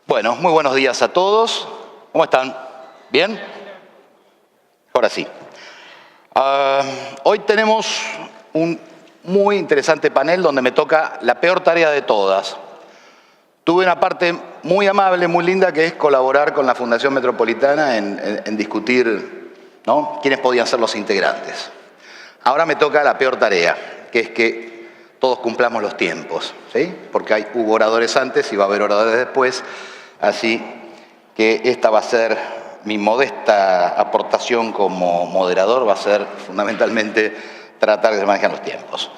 Bueno, muy buenos días a todos. ¿Cómo están? ¿Bien? Ahora sí. Hoy tenemos un muy interesante panel donde me toca la peor tarea de todas. Tuve una parte muy amable, muy linda, que es colaborar con la Fundación Metropolitana en discutir, ¿no?, quiénes podían ser los integrantes. Ahora me toca la peor tarea, que es que todos cumplamos los tiempos, ¿sí? Porque hubo oradores antes y va a haber oradores después, así que esta va a ser mi modesta aportación como moderador, va a ser fundamentalmente tratar de manejar los tiempos.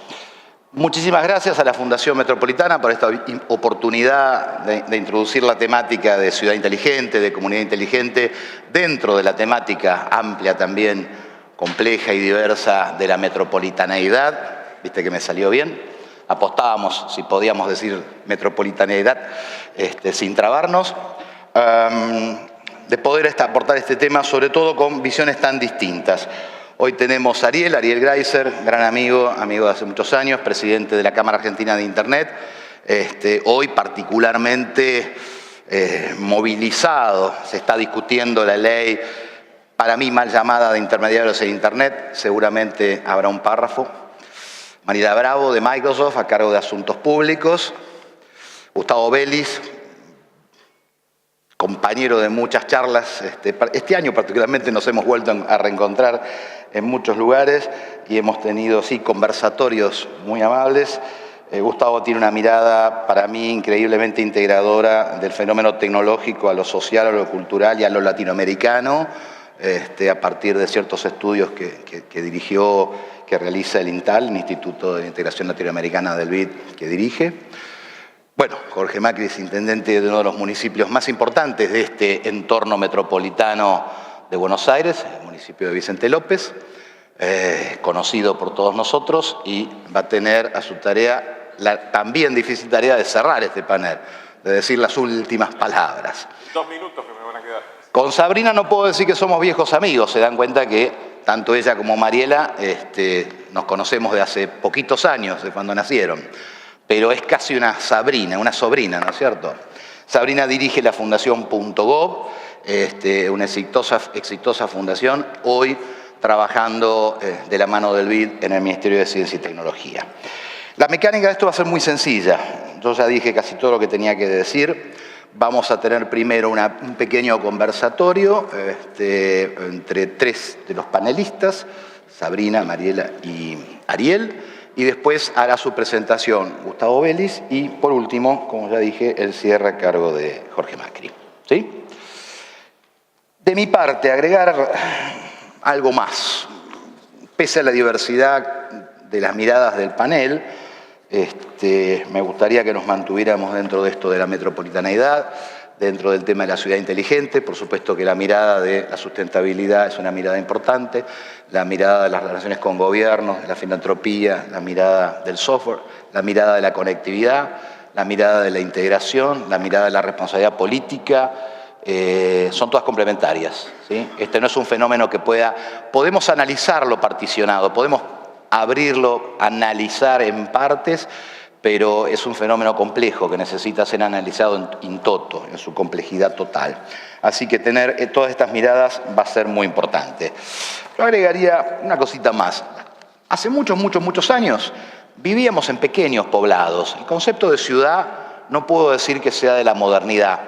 Muchísimas gracias a la Fundación Metropolitana por esta oportunidad de introducir la temática de ciudad inteligente, de comunidad inteligente, dentro de la temática amplia también, compleja y diversa de la metropolitaneidad. ¿Viste que me salió bien? Apostábamos si podíamos decir metropolitaneidad sin trabarnos, de poder aportar este tema, sobre todo con visiones tan distintas. Hoy tenemos a Ariel Greiser, gran amigo de hace muchos años, presidente de la Cámara Argentina de Internet, hoy particularmente movilizado. Se está discutiendo la ley, para mí mal llamada, de intermediarios en Internet, seguramente habrá un párrafo. Mariela Bravo, de Microsoft, a cargo de Asuntos Públicos. Gustavo Vélez, compañero de muchas charlas. Este año particularmente nos hemos vuelto a reencontrar en muchos lugares y hemos tenido, sí, conversatorios muy amables. Gustavo tiene una mirada, para mí, increíblemente integradora del fenómeno tecnológico a lo social, a lo cultural y a lo latinoamericano, a partir de ciertos estudios que dirigió, que realiza el INTAL, el Instituto de Integración Latinoamericana del BID, que dirige. Bueno, Jorge Macri es intendente de uno de los municipios más importantes de este entorno metropolitano de Buenos Aires, el municipio de Vicente López, conocido por todos nosotros, y va a tener a su tarea la también difícil tarea de cerrar este panel, de decir las últimas palabras. 2 minutos que me van a quedar. Con Sabrina no puedo decir que somos viejos amigos, se dan cuenta que tanto ella como Mariela nos conocemos de hace poquitos años, de cuando nacieron. Pero es casi una sobrina, ¿no es cierto? Sabrina dirige la Fundación .gov, una exitosa fundación, hoy trabajando de la mano del BID en el Ministerio de Ciencia y Tecnología. La mecánica de esto va a ser muy sencilla. Yo ya dije casi todo lo que tenía que decir. Vamos a tener primero un pequeño conversatorio entre 3 de los panelistas, Sabrina, Mariela y Ariel, y después hará su presentación Gustavo Vélez y, por último, como ya dije, el cierre a cargo de Jorge Macri. ¿Sí? De mi parte, agregar algo más. Pese a la diversidad de las miradas del panel, me gustaría que nos mantuviéramos dentro de esto de la metropolitaneidad, dentro del tema de la ciudad inteligente. Por supuesto que la mirada de la sustentabilidad es una mirada importante, la mirada de las relaciones con gobiernos, de la filantropía, la mirada del software, la mirada de la conectividad, la mirada de la integración, la mirada de la responsabilidad política, son todas complementarias, ¿sí? Este no es un fenómeno que podemos analizarlo particionado, podemos abrirlo, analizar en partes, pero es un fenómeno complejo que necesita ser analizado in toto, en su complejidad total. Así que tener todas estas miradas va a ser muy importante. Yo agregaría una cosita más. Hace muchos años vivíamos en pequeños poblados. El concepto de ciudad no puedo decir que sea de la modernidad,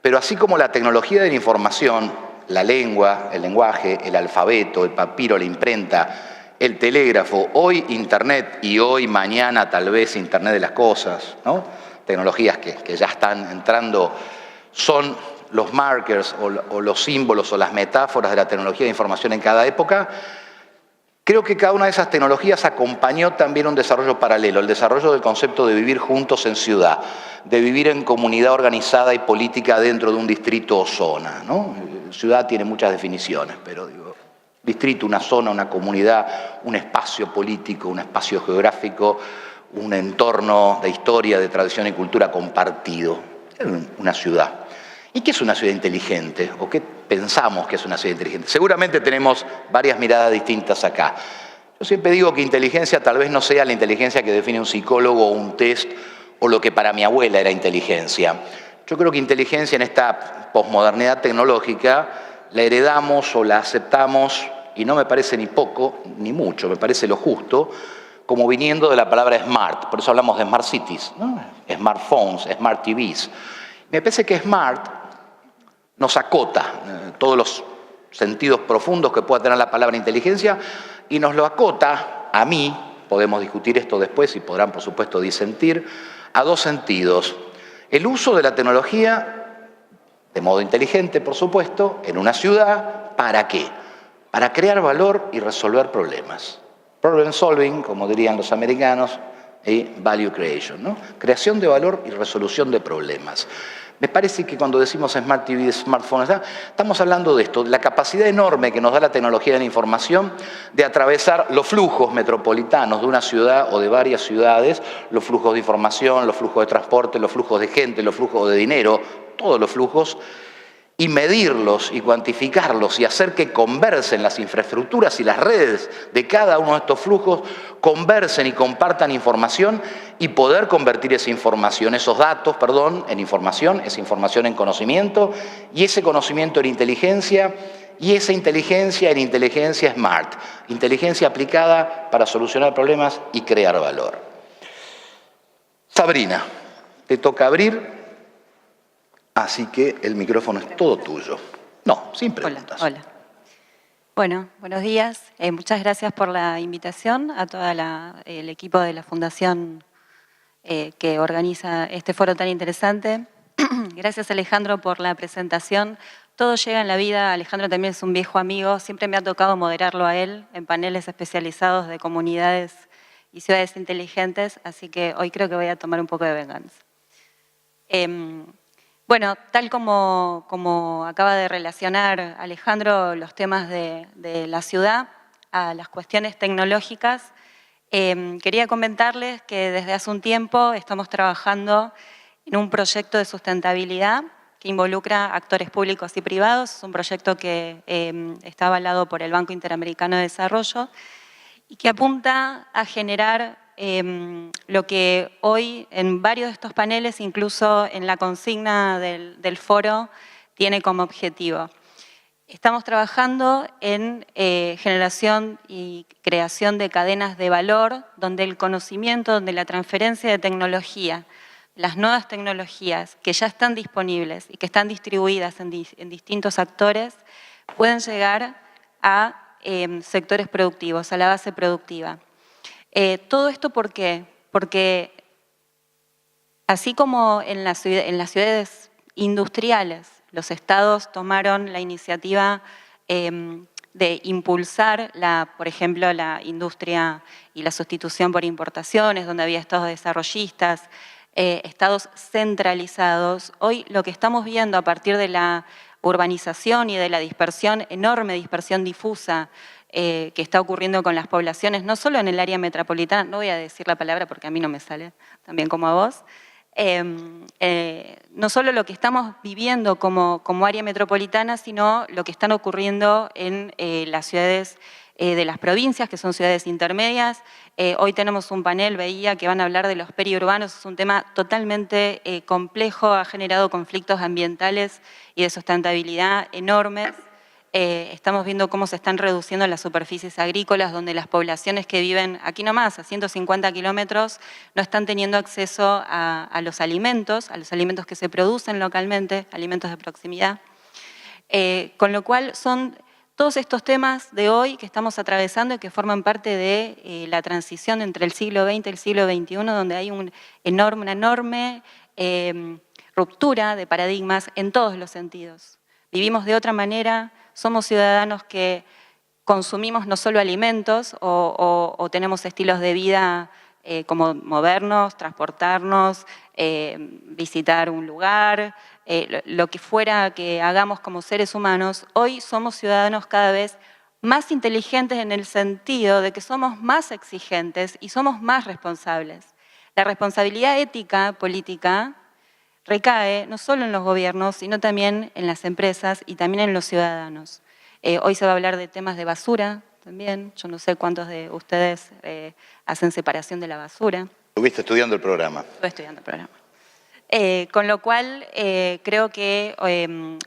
pero así como la tecnología de la información, la lengua, el lenguaje, el alfabeto, el papiro, la imprenta, el telégrafo, hoy Internet y hoy, mañana, tal vez Internet de las cosas, ¿no? Tecnologías que ya están entrando, son los markers o los símbolos o las metáforas de la tecnología de información en cada época. Creo que cada una de esas tecnologías acompañó también un desarrollo paralelo, el desarrollo del concepto de vivir juntos en ciudad, de vivir en comunidad organizada y política dentro de un distrito o zona, ¿no? Ciudad tiene muchas definiciones, pero digo, distrito, una zona, una comunidad, un espacio político, un espacio geográfico, un entorno de historia, de tradición y cultura compartido. Es una ciudad. ¿Y qué es una ciudad inteligente? ¿O qué pensamos que es una ciudad inteligente? Seguramente tenemos varias miradas distintas acá. Yo siempre digo que inteligencia tal vez no sea la inteligencia que define un psicólogo o un test o lo que para mi abuela era inteligencia. Yo creo que inteligencia en esta posmodernidad tecnológica la heredamos o la aceptamos, y no me parece ni poco ni mucho, me parece lo justo, como viniendo de la palabra smart. Por eso hablamos de smart cities, ¿no? Smartphones, smart TVs. Me parece que smart nos acota todos los sentidos profundos que pueda tener la palabra inteligencia y nos lo acota a mí, podemos discutir esto después y podrán por supuesto disentir, a dos sentidos. El uso de la tecnología de modo inteligente, por supuesto, en una ciudad, ¿para qué? Para crear valor y resolver problemas. Problem solving, como dirían los americanos, y value creation, ¿no? Creación de valor y resolución de problemas. Me parece que cuando decimos Smart TV, smartphones, estamos hablando de esto, la capacidad enorme que nos da la tecnología de la información de atravesar los flujos metropolitanos de una ciudad o de varias ciudades, los flujos de información, los flujos de transporte, los flujos de gente, los flujos de dinero, todos los flujos, y medirlos y cuantificarlos y hacer que conversen las infraestructuras y las redes de cada uno de estos flujos, conversen y compartan información y poder convertir esa información, esos datos, perdón, en información, esa información en conocimiento y ese conocimiento en inteligencia y esa inteligencia en inteligencia smart, inteligencia aplicada para solucionar problemas y crear valor. Sabrina, te toca abrir. Así que el micrófono es todo tuyo. No, sin preguntas. Hola. Bueno, buenos días. Muchas gracias por la invitación a todo el equipo de la Fundación que organiza este foro tan interesante. Gracias, Alejandro, por la presentación. Todo llega en la vida. Alejandro también es un viejo amigo. Siempre me ha tocado moderarlo a él en paneles especializados de comunidades y ciudades inteligentes, así que hoy creo que voy a tomar un poco de venganza. Bueno, tal como acaba de relacionar Alejandro los temas de la ciudad a las cuestiones tecnológicas, quería comentarles que desde hace un tiempo estamos trabajando en un proyecto de sustentabilidad que involucra actores públicos y privados. Es un proyecto que está avalado por el Banco Interamericano de Desarrollo y que apunta a generar lo que hoy en varios de estos paneles, incluso en la consigna del foro, tiene como objetivo. Estamos trabajando en generación y creación de cadenas de valor, donde el conocimiento, donde la transferencia de tecnología, las nuevas tecnologías que ya están disponibles y que están distribuidas en distintos actores, pueden llegar a sectores productivos, a la base productiva. Todo esto, ¿por qué? Porque así como en las ciudades industriales los estados tomaron la iniciativa de impulsar, por ejemplo, la industria y la sustitución por importaciones, donde había estados desarrollistas, estados centralizados, hoy lo que estamos viendo a partir de la urbanización y de la dispersión, enorme dispersión difusa, que está ocurriendo con las poblaciones, no solo en el área metropolitana, no voy a decir la palabra porque a mí no me sale, también como a vos, no solo lo que estamos viviendo como área metropolitana, sino lo que están ocurriendo en las ciudades de las provincias, que son ciudades intermedias. Hoy tenemos un panel, veía, que van a hablar de los periurbanos, es un tema totalmente complejo, ha generado conflictos ambientales y de sustentabilidad enormes. Estamos viendo cómo se están reduciendo las superficies agrícolas, donde las poblaciones que viven aquí nomás, a 150 kilómetros, no están teniendo acceso a los alimentos que se producen localmente, alimentos de proximidad. Con lo cual son todos estos temas de hoy que estamos atravesando y que forman parte de la transición entre el siglo XX y el siglo XXI, donde hay una enorme ruptura de paradigmas en todos los sentidos. Vivimos de otra manera, somos ciudadanos que consumimos no solo alimentos o tenemos estilos de vida como movernos, transportarnos, visitar un lugar, lo que fuera que hagamos como seres humanos. Hoy somos ciudadanos cada vez más inteligentes en el sentido de que somos más exigentes y somos más responsables. La responsabilidad ética política recae no solo en los gobiernos, sino también en las empresas y también en los ciudadanos. Hoy se va a hablar de temas de basura también. Yo no sé cuántos de ustedes hacen separación de la basura. Estuviste estudiando el programa. Estuve estudiando el programa. Con lo cual, creo que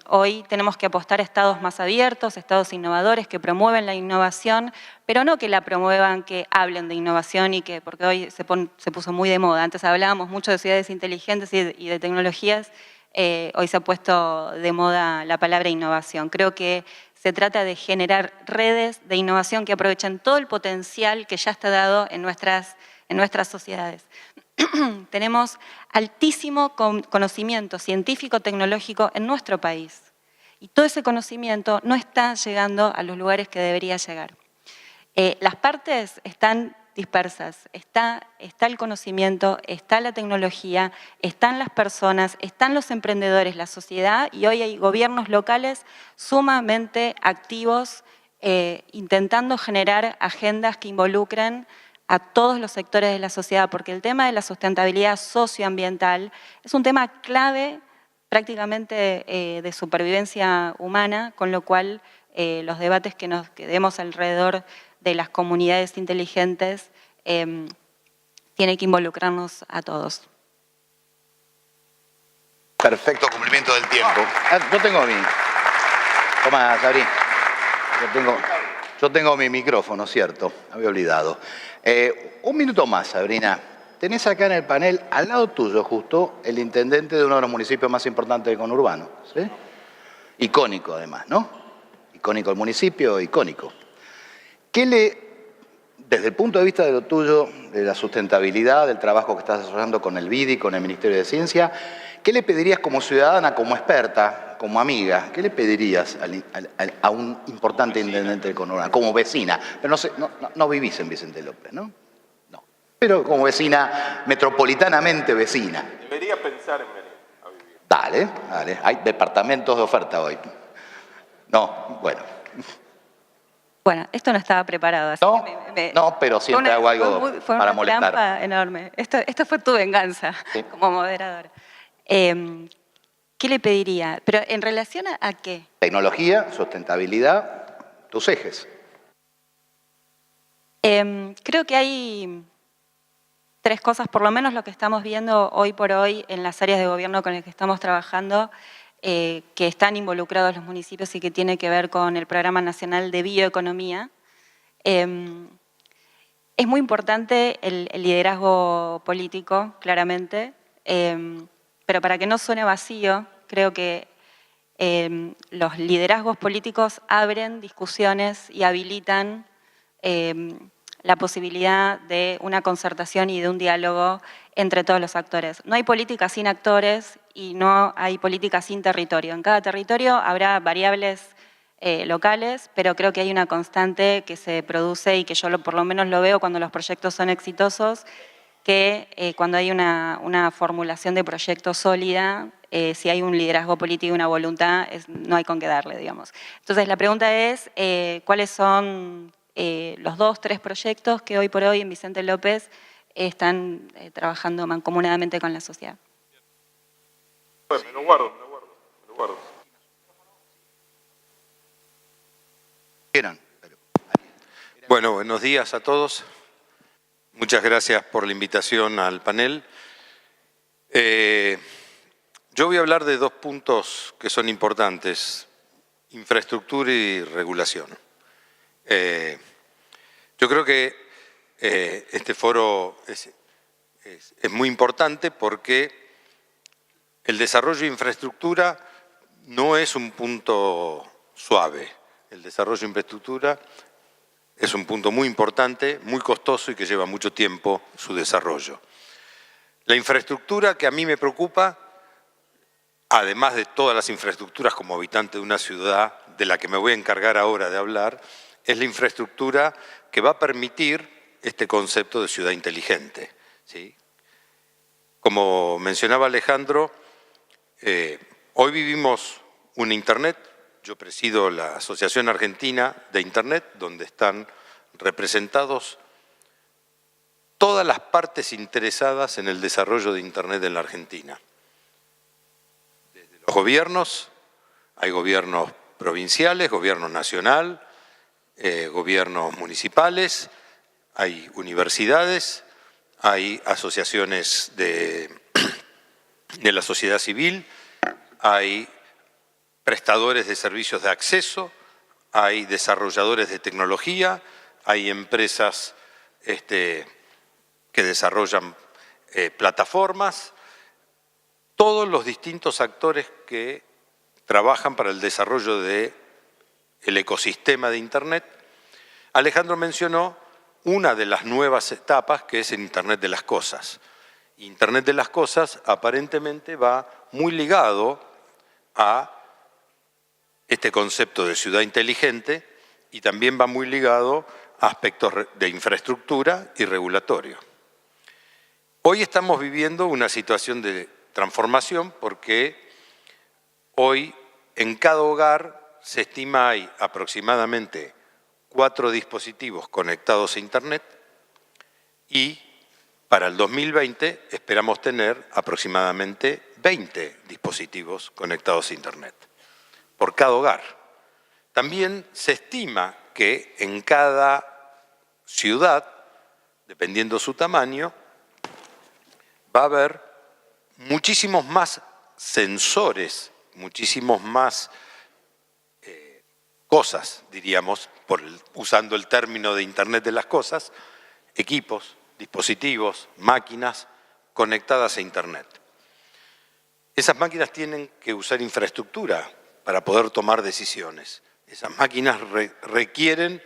hoy tenemos que apostar a estados más abiertos, estados innovadores que promueven la innovación, pero no que la promuevan, que hablen de innovación porque hoy se puso muy de moda. Antes hablábamos mucho de ciudades inteligentes y de tecnologías, hoy se ha puesto de moda la palabra innovación. Creo que se trata de generar redes de innovación que aprovechen todo el potencial que ya está dado en nuestras sociedades. Tenemos altísimo conocimiento científico-tecnológico en nuestro país y todo ese conocimiento no está llegando a los lugares que debería llegar. Las partes están dispersas, está el conocimiento, está la tecnología, están las personas, están los emprendedores, la sociedad, y hoy hay gobiernos locales sumamente activos intentando generar agendas que involucren a todos los sectores de la sociedad, porque el tema de la sustentabilidad socioambiental es un tema clave prácticamente de supervivencia humana, con lo cual los debates que demos alrededor de las comunidades inteligentes tiene que involucrarnos a todos. Perfecto cumplimiento del tiempo. Yo tengo mi... Toma, Sabri. Yo tengo mi micrófono, cierto. Había olvidado. Un minuto más, Sabrina. Tenés acá en el panel, al lado tuyo justo, el intendente de uno de los municipios más importantes del conurbano. ¿Sí? Icónico además, ¿no? Icónico el municipio, icónico. Desde el punto de vista de lo tuyo, de la sustentabilidad, del trabajo que estás desarrollando con el BIDI, con el Ministerio de Ciencia, ¿qué le pedirías como ciudadana, como experta, como amiga? ¿Qué le pedirías a un importante intendente del conurbano, como vecina? Pero no vivís en Vicente López, ¿no? No. Pero como vecina, metropolitanamente vecina. Debería pensar en venir a vivir. Dale. Hay departamentos de oferta hoy. No, bueno. Bueno, esto no estaba preparado, así ¿No? que No, pero siempre hago algo para molestar. Fue una trampa enorme. Esto fue tu venganza, sí, como moderadora. ¿Qué le pediría? Pero ¿en relación a qué? Tecnología, sustentabilidad, tus ejes. Creo que hay tres cosas, por lo menos lo que estamos viendo hoy por hoy en las áreas de gobierno con las que estamos trabajando, que están involucrados los municipios y que tiene que ver con el Programa Nacional de Bioeconomía. Es muy importante el liderazgo político, claramente, pero para que no suene vacío, creo que los liderazgos políticos abren discusiones y habilitan la posibilidad de una concertación y de un diálogo entre todos los actores. No hay política sin actores y no hay política sin territorio. En cada territorio habrá variables locales, pero creo que hay una constante que se produce y que yo por lo menos lo veo cuando los proyectos son exitosos, que cuando hay una formulación de proyecto sólida, si hay un liderazgo político y una voluntad, no hay con qué darle, digamos. Entonces la pregunta es, ¿cuáles son los 2, 3 proyectos que hoy por hoy en Vicente López están trabajando mancomunadamente con la sociedad? Bueno, me lo guardo. Bueno, buenos días a todos. Muchas gracias por la invitación al panel. Yo voy a hablar de 2 puntos que son importantes, infraestructura y regulación. Yo creo que este foro es muy importante porque el desarrollo de infraestructura no es un punto suave. El desarrollo de infraestructura es un punto muy importante, muy costoso y que lleva mucho tiempo su desarrollo. La infraestructura que a mí me preocupa, además de todas las infraestructuras como habitante de una ciudad de la que me voy a encargar ahora de hablar, es la infraestructura que va a permitir este concepto de ciudad inteligente, ¿sí? Como mencionaba Alejandro, hoy vivimos un Internet. Yo presido la Asociación Argentina de Internet, donde están representados todas las partes interesadas en el desarrollo de Internet en la Argentina. Desde los gobiernos, hay gobiernos provinciales, gobierno nacional, gobiernos municipales, hay universidades, hay asociaciones de de la sociedad civil, hay prestadores de servicios de acceso, hay desarrolladores de tecnología, hay empresas que desarrollan plataformas, todos los distintos actores que trabajan para el desarrollo del ecosistema de Internet. Alejandro mencionó una de las nuevas etapas, que es el Internet de las cosas. Internet de las cosas aparentemente va muy ligado a este concepto de ciudad inteligente y también va muy ligado a aspectos de infraestructura y regulatorio. Hoy estamos viviendo una situación de transformación porque hoy en cada hogar se estima hay aproximadamente 4 dispositivos conectados a Internet y para el 2020 esperamos tener aproximadamente 20 dispositivos conectados a Internet por cada hogar. También se estima que en cada ciudad, dependiendo su tamaño, va a haber muchísimos más sensores, muchísimos más cosas, diríamos, usando el término de Internet de las cosas, equipos, dispositivos, máquinas conectadas a Internet. Esas máquinas tienen que usar infraestructura para poder tomar decisiones. Esas máquinas requieren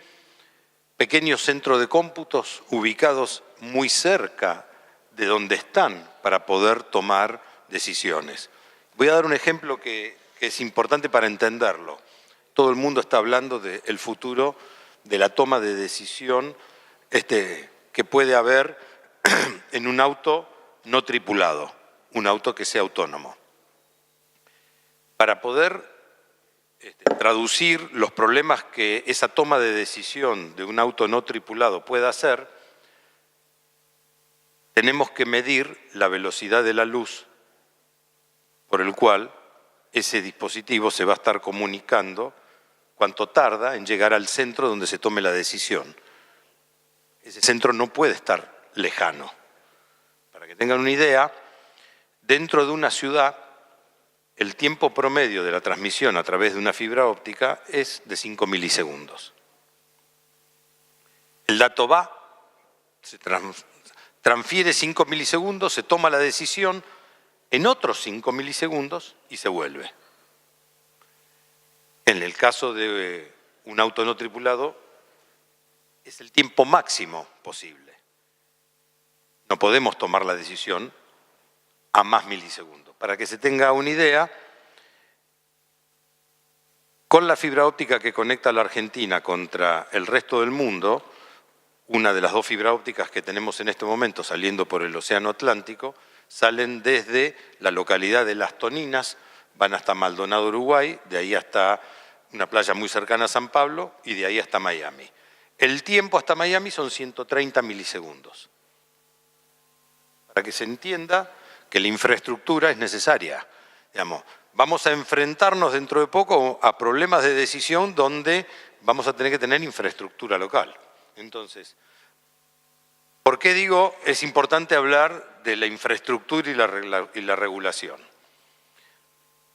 pequeños centros de cómputos ubicados muy cerca de donde están para poder tomar decisiones. Voy a dar un ejemplo que es importante para entenderlo. Todo el mundo está hablando del futuro de la toma de decisión que puede haber en un auto no tripulado, un auto que sea autónomo. Para poder traducir los problemas que esa toma de decisión de un auto no tripulado pueda hacer, tenemos que medir la velocidad de la luz por el cual ese dispositivo se va a estar comunicando cuánto tarda en llegar al centro donde se tome la decisión. Ese centro no puede estar lejano. Para que tengan una idea, dentro de una ciudad, el tiempo promedio de la transmisión a través de una fibra óptica es de 5 milisegundos. El dato va, se transfiere 5 milisegundos, se toma la decisión en otros 5 milisegundos y se vuelve. En el caso de un auto no tripulado, es el tiempo máximo posible. No podemos tomar la decisión a más milisegundos. Para que se tenga una idea, con la fibra óptica que conecta a la Argentina contra el resto del mundo, una de las 2 fibras ópticas que tenemos en este momento saliendo por el Océano Atlántico, salen desde la localidad de Las Toninas, van hasta Maldonado, Uruguay, de ahí hasta una playa muy cercana a San Pablo y de ahí hasta Miami. El tiempo hasta Miami son 130 milisegundos. Para que se entienda que la infraestructura es necesaria. Digamos, vamos a enfrentarnos dentro de poco a problemas de decisión donde vamos a tener que tener infraestructura local. Entonces, ¿por qué digo es importante hablar de la infraestructura y la regulación?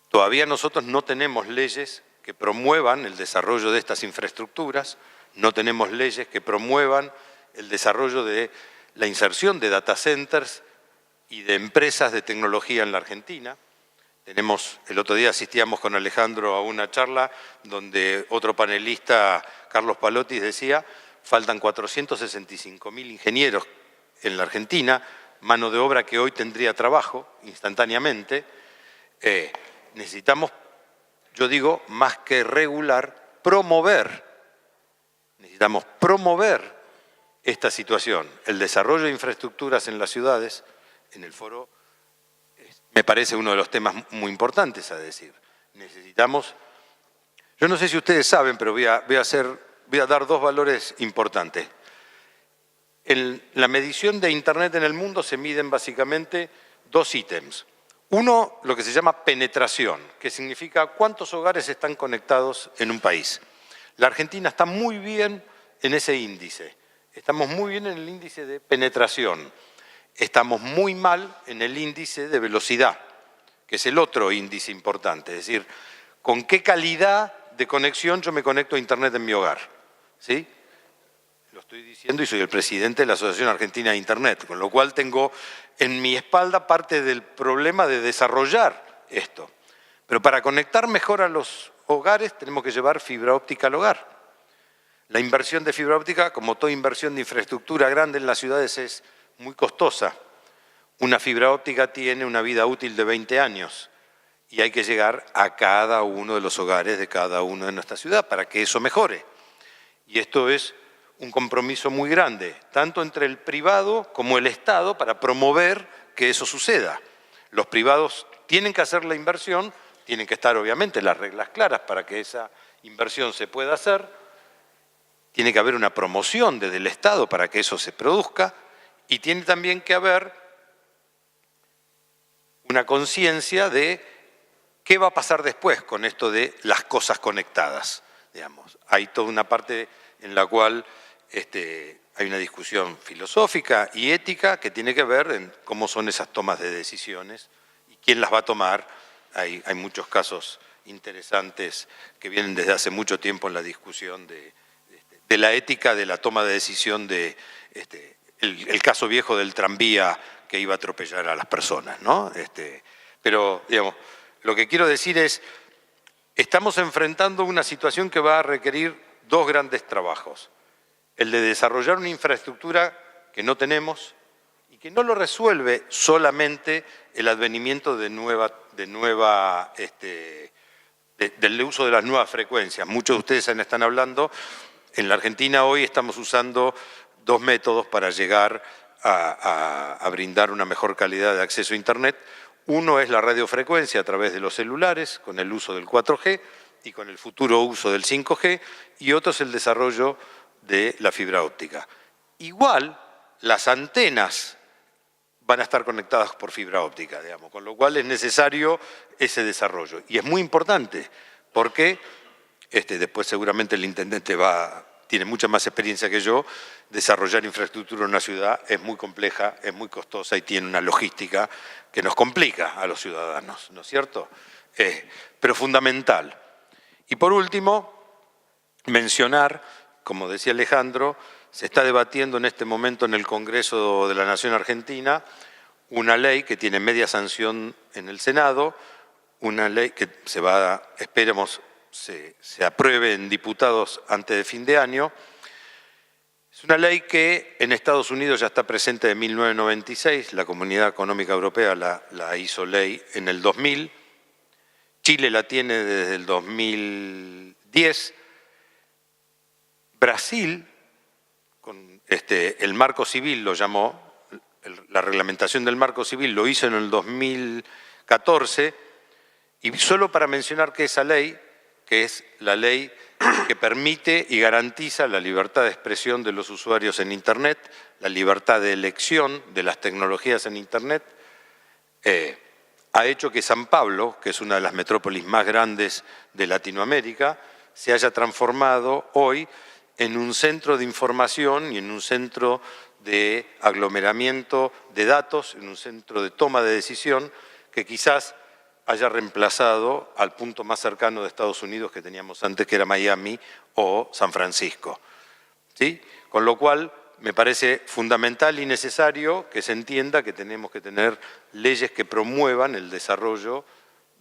Todavía nosotros no tenemos leyes que promuevan el desarrollo de estas infraestructuras, no tenemos leyes que promuevan el desarrollo de la inserción de data centers y de empresas de tecnología en la Argentina. El otro día asistíamos con Alejandro a una charla donde otro panelista, Carlos Palotti, decía faltan 465.000 ingenieros en la Argentina, mano de obra que hoy tendría trabajo instantáneamente. Necesitamos, yo digo, más que regular, promover. Necesitamos promover esta situación. El desarrollo de infraestructuras en las ciudades, en el foro, me parece uno de los temas muy importantes a decir. Necesitamos, yo no sé si ustedes saben, pero voy a dar 2 valores importantes. En la medición de Internet en el mundo se miden básicamente 2 ítems. Uno, lo que se llama penetración, que significa cuántos hogares están conectados en un país. La Argentina está muy bien en ese índice. Estamos muy bien en el índice de penetración. Estamos muy mal en el índice de velocidad. que es el otro índice importante, es decir, con qué calidad de conexión yo me conecto a Internet en mi hogar, ¿sí? Lo estoy diciendo y soy el presidente de la Asociación Argentina de Internet, con lo cual tengo en mi espalda parte del problema de desarrollar esto. Pero para conectar mejor a los hogares tenemos que llevar fibra óptica al hogar. La inversión de fibra óptica, como toda inversión de infraestructura grande en las ciudades, es muy costosa. Una fibra óptica tiene una vida útil de 20 años y hay que llegar a cada uno de los hogares de cada uno de nuestra ciudad para que eso mejore. Y esto es un compromiso muy grande, tanto entre el privado como el Estado, para promover que eso suceda. Los privados tienen que hacer la inversión, tienen que estar obviamente las reglas claras para que esa inversión se pueda hacer, tiene que haber una promoción desde el Estado para que eso se produzca y tiene también que haber una conciencia de qué va a pasar después con esto de las cosas conectadas, digamos. Hay toda una parte en la cual hay una discusión filosófica y ética que tiene que ver en cómo son esas tomas de decisiones y quién las va a tomar. Hay muchos casos interesantes que vienen desde hace mucho tiempo en la discusión de la ética de la toma de decisión de el caso viejo del tranvía que iba a atropellar a las personas, ¿no? Pero, digamos, lo que quiero decir es, estamos enfrentando una situación que va a requerir dos grandes trabajos. El de desarrollar una infraestructura que no tenemos y que no lo resuelve solamente el advenimiento del uso de las nuevas frecuencias. Muchos de ustedes están hablando. En la Argentina hoy estamos usando dos métodos para llegar a brindar una mejor calidad de acceso a Internet. Uno es la radiofrecuencia a través de los celulares, con el uso del 4G y con el futuro uso del 5G, y otro es el desarrollo de la fibra óptica. Igual, las antenas van a estar conectadas por fibra óptica, digamos, con lo cual es necesario ese desarrollo. Y es muy importante, porque después seguramente el intendente tiene mucha más experiencia que yo. Desarrollar infraestructura en una ciudad es muy compleja, es muy costosa y tiene una logística que nos complica a los ciudadanos, ¿no es cierto? Pero fundamental. Y por último, mencionar, como decía Alejandro, se está debatiendo en este momento en el Congreso de la Nación Argentina una ley que tiene media sanción en el Senado, una ley que esperemos se apruebe en diputados antes de fin de año. Es una ley que en Estados Unidos ya está presente de 1996, la Comunidad Económica Europea la hizo ley en el 2000, Chile la tiene desde el 2010, Brasil, con el marco civil lo llamó, la reglamentación del marco civil lo hizo en el 2014, y solo para mencionar que esa ley, que es la ley que permite y garantiza la libertad de expresión de los usuarios en Internet, la libertad de elección de las tecnologías en Internet, ha hecho que San Pablo, que es una de las metrópolis más grandes de Latinoamérica, se haya transformado hoy en un centro de información y en un centro de aglomeramiento de datos, en un centro de toma de decisión que quizás haya reemplazado al punto más cercano de Estados Unidos que teníamos antes, que era Miami o San Francisco, ¿sí? Con lo cual me parece fundamental y necesario que se entienda que tenemos que tener leyes que promuevan el desarrollo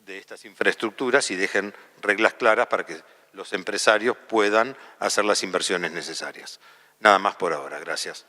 de estas infraestructuras y dejen reglas claras para que los empresarios puedan hacer las inversiones necesarias. Nada más por ahora. Gracias.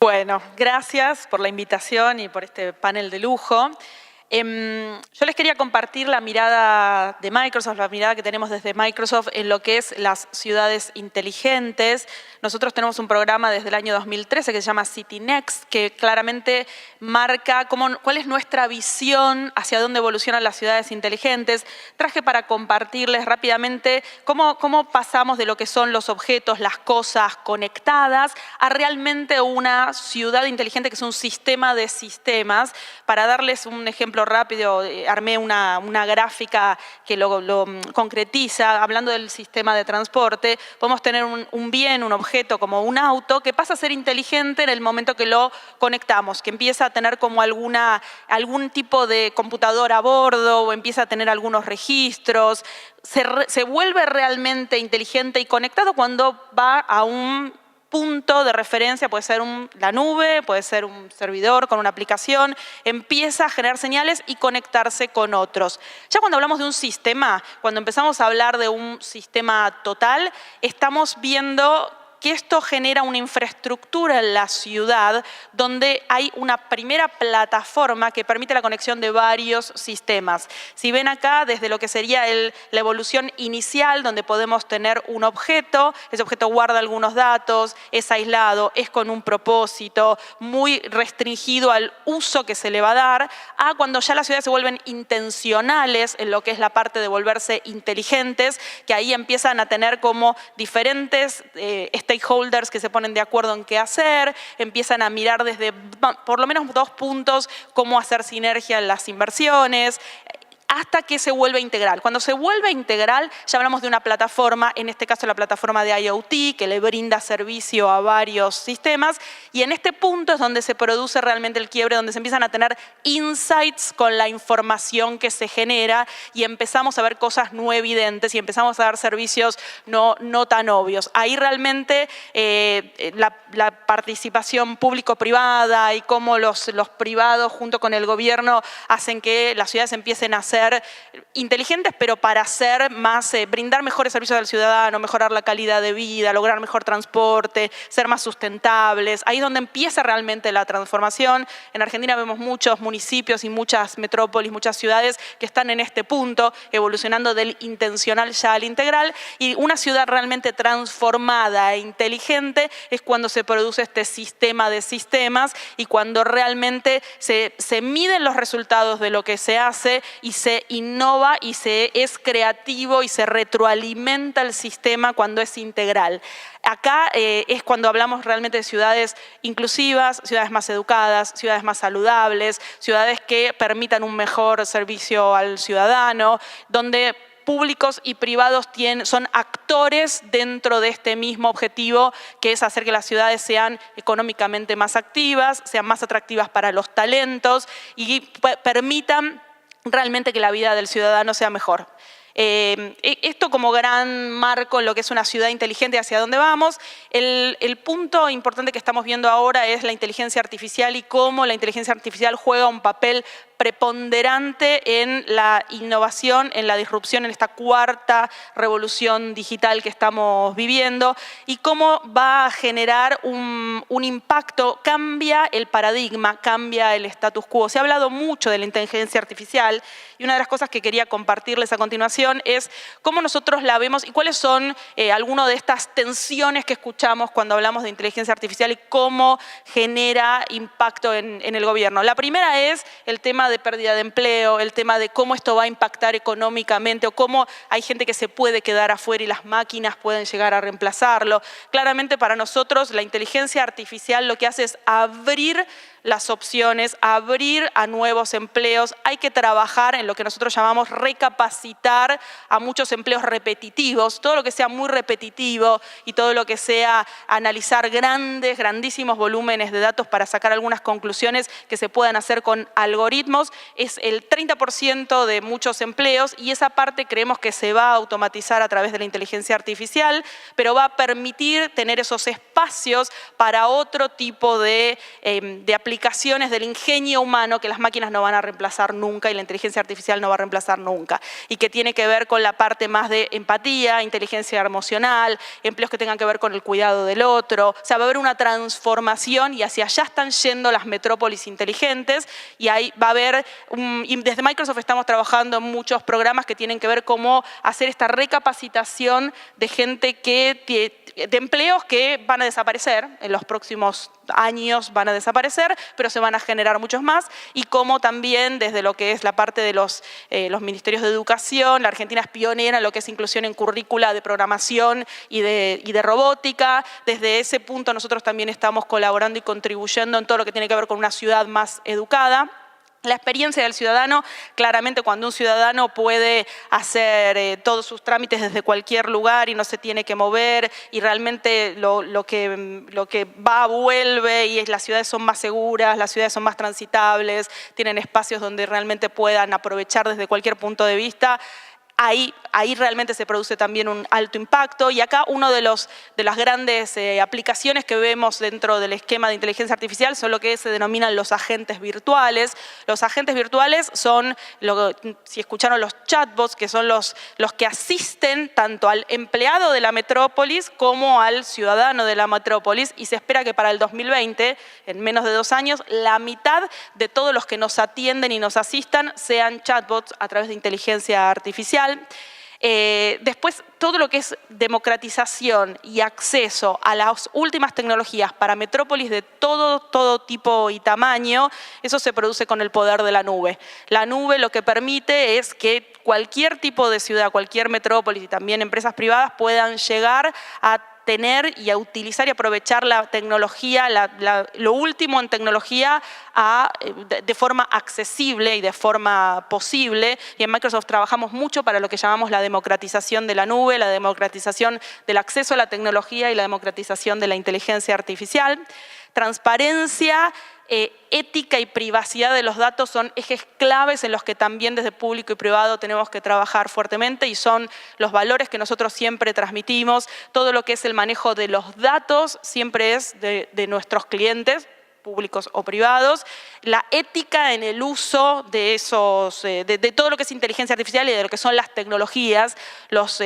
Bueno, gracias por la invitación y por este panel de lujo. Yo les quería compartir la mirada de Microsoft, la mirada que tenemos desde Microsoft en lo que es las ciudades inteligentes. Nosotros tenemos un programa desde el año 2013 que se llama City Next, que claramente marca cuál es nuestra visión hacia dónde evolucionan las ciudades inteligentes. Traje para compartirles rápidamente cómo pasamos de lo que son los objetos, las cosas conectadas, a realmente una ciudad inteligente que es un sistema de sistemas. Para darles un ejemplo rápido, armé una gráfica que lo concretiza. Hablando del sistema de transporte, podemos tener un bien, un objeto como un auto que pasa a ser inteligente en el momento que lo conectamos, que empieza a tener como algún tipo de computadora a bordo o empieza a tener algunos registros. Se vuelve realmente inteligente y conectado cuando va a un punto de referencia, puede ser la nube, puede ser un servidor con una aplicación, empieza a generar señales y conectarse con otros. Ya cuando hablamos de un sistema, cuando empezamos a hablar de un sistema total, estamos viendo que esto genera una infraestructura en la ciudad donde hay una primera plataforma que permite la conexión de varios sistemas. Si ven acá, desde lo que sería la evolución inicial, donde podemos tener un objeto, ese objeto guarda algunos datos, es aislado, es con un propósito, muy restringido al uso que se le va a dar, a cuando ya las ciudades se vuelven intencionales en lo que es la parte de volverse inteligentes, que ahí empiezan a tener como diferentes stakeholders que se ponen de acuerdo en qué hacer, empiezan a mirar desde por lo menos 2 puntos cómo hacer sinergia en las inversiones, hasta que se vuelve integral. Cuando se vuelve integral, ya hablamos de una plataforma, en este caso la plataforma de IoT, que le brinda servicio a varios sistemas, y en este punto es donde se produce realmente el quiebre, donde se empiezan a tener insights con la información que se genera y empezamos a ver cosas no evidentes y empezamos a dar servicios no tan obvios. Ahí realmente la participación público-privada y cómo los privados junto con el gobierno hacen que las ciudades empiecen a ser inteligentes, pero para hacer más, brindar mejores servicios al ciudadano, mejorar la calidad de vida, lograr mejor transporte, ser más sustentables. Ahí es donde empieza realmente la transformación. En Argentina vemos muchos municipios y muchas metrópolis, muchas ciudades que están en este punto, evolucionando del intencional ya al integral, y una ciudad realmente transformada e inteligente es cuando se produce este sistema de sistemas y cuando realmente se miden los resultados de lo que se hace y se innova y se es creativo y se retroalimenta el sistema cuando es integral. Acá es cuando hablamos realmente de ciudades inclusivas, ciudades más educadas, ciudades más saludables, ciudades que permitan un mejor servicio al ciudadano, donde públicos y privados son actores dentro de este mismo objetivo, que es hacer que las ciudades sean económicamente más activas, sean más atractivas para los talentos y permitan realmente que la vida del ciudadano sea mejor. Esto como gran marco en lo que es una ciudad inteligente, hacia dónde vamos. El punto importante que estamos viendo ahora es la inteligencia artificial y cómo la inteligencia artificial juega un papel preponderante en la innovación, en la disrupción, en esta cuarta revolución digital que estamos viviendo y cómo va a generar un impacto, cambia el paradigma, cambia el status quo. Se ha hablado mucho de la inteligencia artificial y una de las cosas que quería compartirles a continuación es cómo nosotros la vemos y cuáles son algunas de estas tensiones que escuchamos cuando hablamos de inteligencia artificial y cómo genera impacto en el gobierno. La primera es el tema de pérdida de empleo, el tema de cómo esto va a impactar económicamente o cómo hay gente que se puede quedar afuera y las máquinas pueden llegar a reemplazarlo. Claramente para nosotros la inteligencia artificial lo que hace es abrir las opciones, abrir a nuevos empleos. Hay que trabajar en lo que nosotros llamamos recapacitar a muchos empleos repetitivos. Todo lo que sea muy repetitivo y todo lo que sea analizar grandísimos volúmenes de datos para sacar algunas conclusiones que se puedan hacer con algoritmos es el 30% de muchos empleos y esa parte creemos que se va a automatizar a través de la inteligencia artificial, pero va a permitir tener esos espacios para otro tipo de aplicaciones aplicaciones del ingenio humano que las máquinas no van a reemplazar nunca y la inteligencia artificial no va a reemplazar nunca, y que tiene que ver con la parte más de empatía, inteligencia emocional, empleos que tengan que ver con el cuidado del otro. O sea, va a haber una transformación y hacia allá están yendo las metrópolis inteligentes, y ahí va a haber, y desde Microsoft estamos trabajando en muchos programas que tienen que ver cómo hacer esta recapacitación de gente de empleos que van a desaparecer, en los próximos años van a desaparecer, pero se van a generar muchos más, y cómo también desde lo que es la parte de los ministerios de educación, la Argentina es pionera en lo que es inclusión en currícula de programación y de robótica. Desde ese punto nosotros también estamos colaborando y contribuyendo en todo lo que tiene que ver con una ciudad más educada. La experiencia del ciudadano, claramente cuando un ciudadano puede hacer todos sus trámites desde cualquier lugar y no se tiene que mover, y realmente lo que va, vuelve, y las ciudades son más seguras, las ciudades son más transitables, tienen espacios donde realmente puedan aprovechar desde cualquier punto de vista. Ahí realmente se produce también un alto impacto, y acá una de las grandes aplicaciones que vemos dentro del esquema de inteligencia artificial son lo que se denominan los agentes virtuales. Los agentes virtuales son, si escucharon, los chatbots, que son los que asisten tanto al empleado de la metrópolis como al ciudadano de la metrópolis, y se espera que para el 2020, en menos de 2 años, la mitad de todos los que nos atienden y nos asistan sean chatbots a través de inteligencia artificial. Después, todo lo que es democratización y acceso a las últimas tecnologías para metrópolis de todo tipo y tamaño, eso se produce con el poder de la nube. La nube lo que permite es que cualquier tipo de ciudad, cualquier metrópolis y también empresas privadas puedan llegar a tener y a utilizar y aprovechar la tecnología, lo último en tecnología de forma accesible y de forma posible. Y en Microsoft trabajamos mucho para lo que llamamos la democratización de la nube, la democratización del acceso a la tecnología y la democratización de la inteligencia artificial. Transparencia, ética y privacidad de los datos son ejes claves en los que también desde público y privado tenemos que trabajar fuertemente, y son los valores que nosotros siempre transmitimos. Todo lo que es el manejo de los datos siempre es de nuestros clientes, públicos o privados, la ética en el uso de todo lo que es inteligencia artificial y de lo que son las tecnologías. Los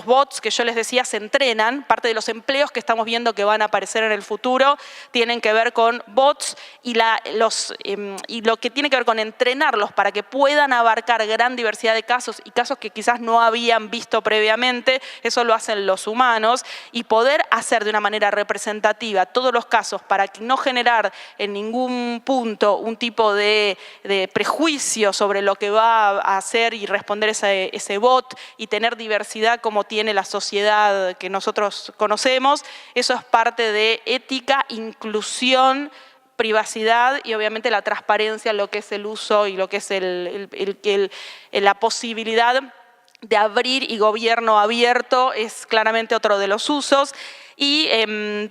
bots que yo les decía se entrenan, parte de los empleos que estamos viendo que van a aparecer en el futuro tienen que ver con bots, y lo que tiene que ver con entrenarlos para que puedan abarcar gran diversidad de casos, y casos que quizás no habían visto previamente, eso lo hacen los humanos, y poder hacer de una manera representativa todos los casos para que no generar en ningún punto un tipo de prejuicio sobre lo que va a hacer y responder ese bot, y tener diversidad como tiene la sociedad que nosotros conocemos. Eso es parte de ética, inclusión, privacidad y obviamente la transparencia en lo que es el uso y lo que es la posibilidad de abrir, y gobierno abierto es claramente otro de los usos. Y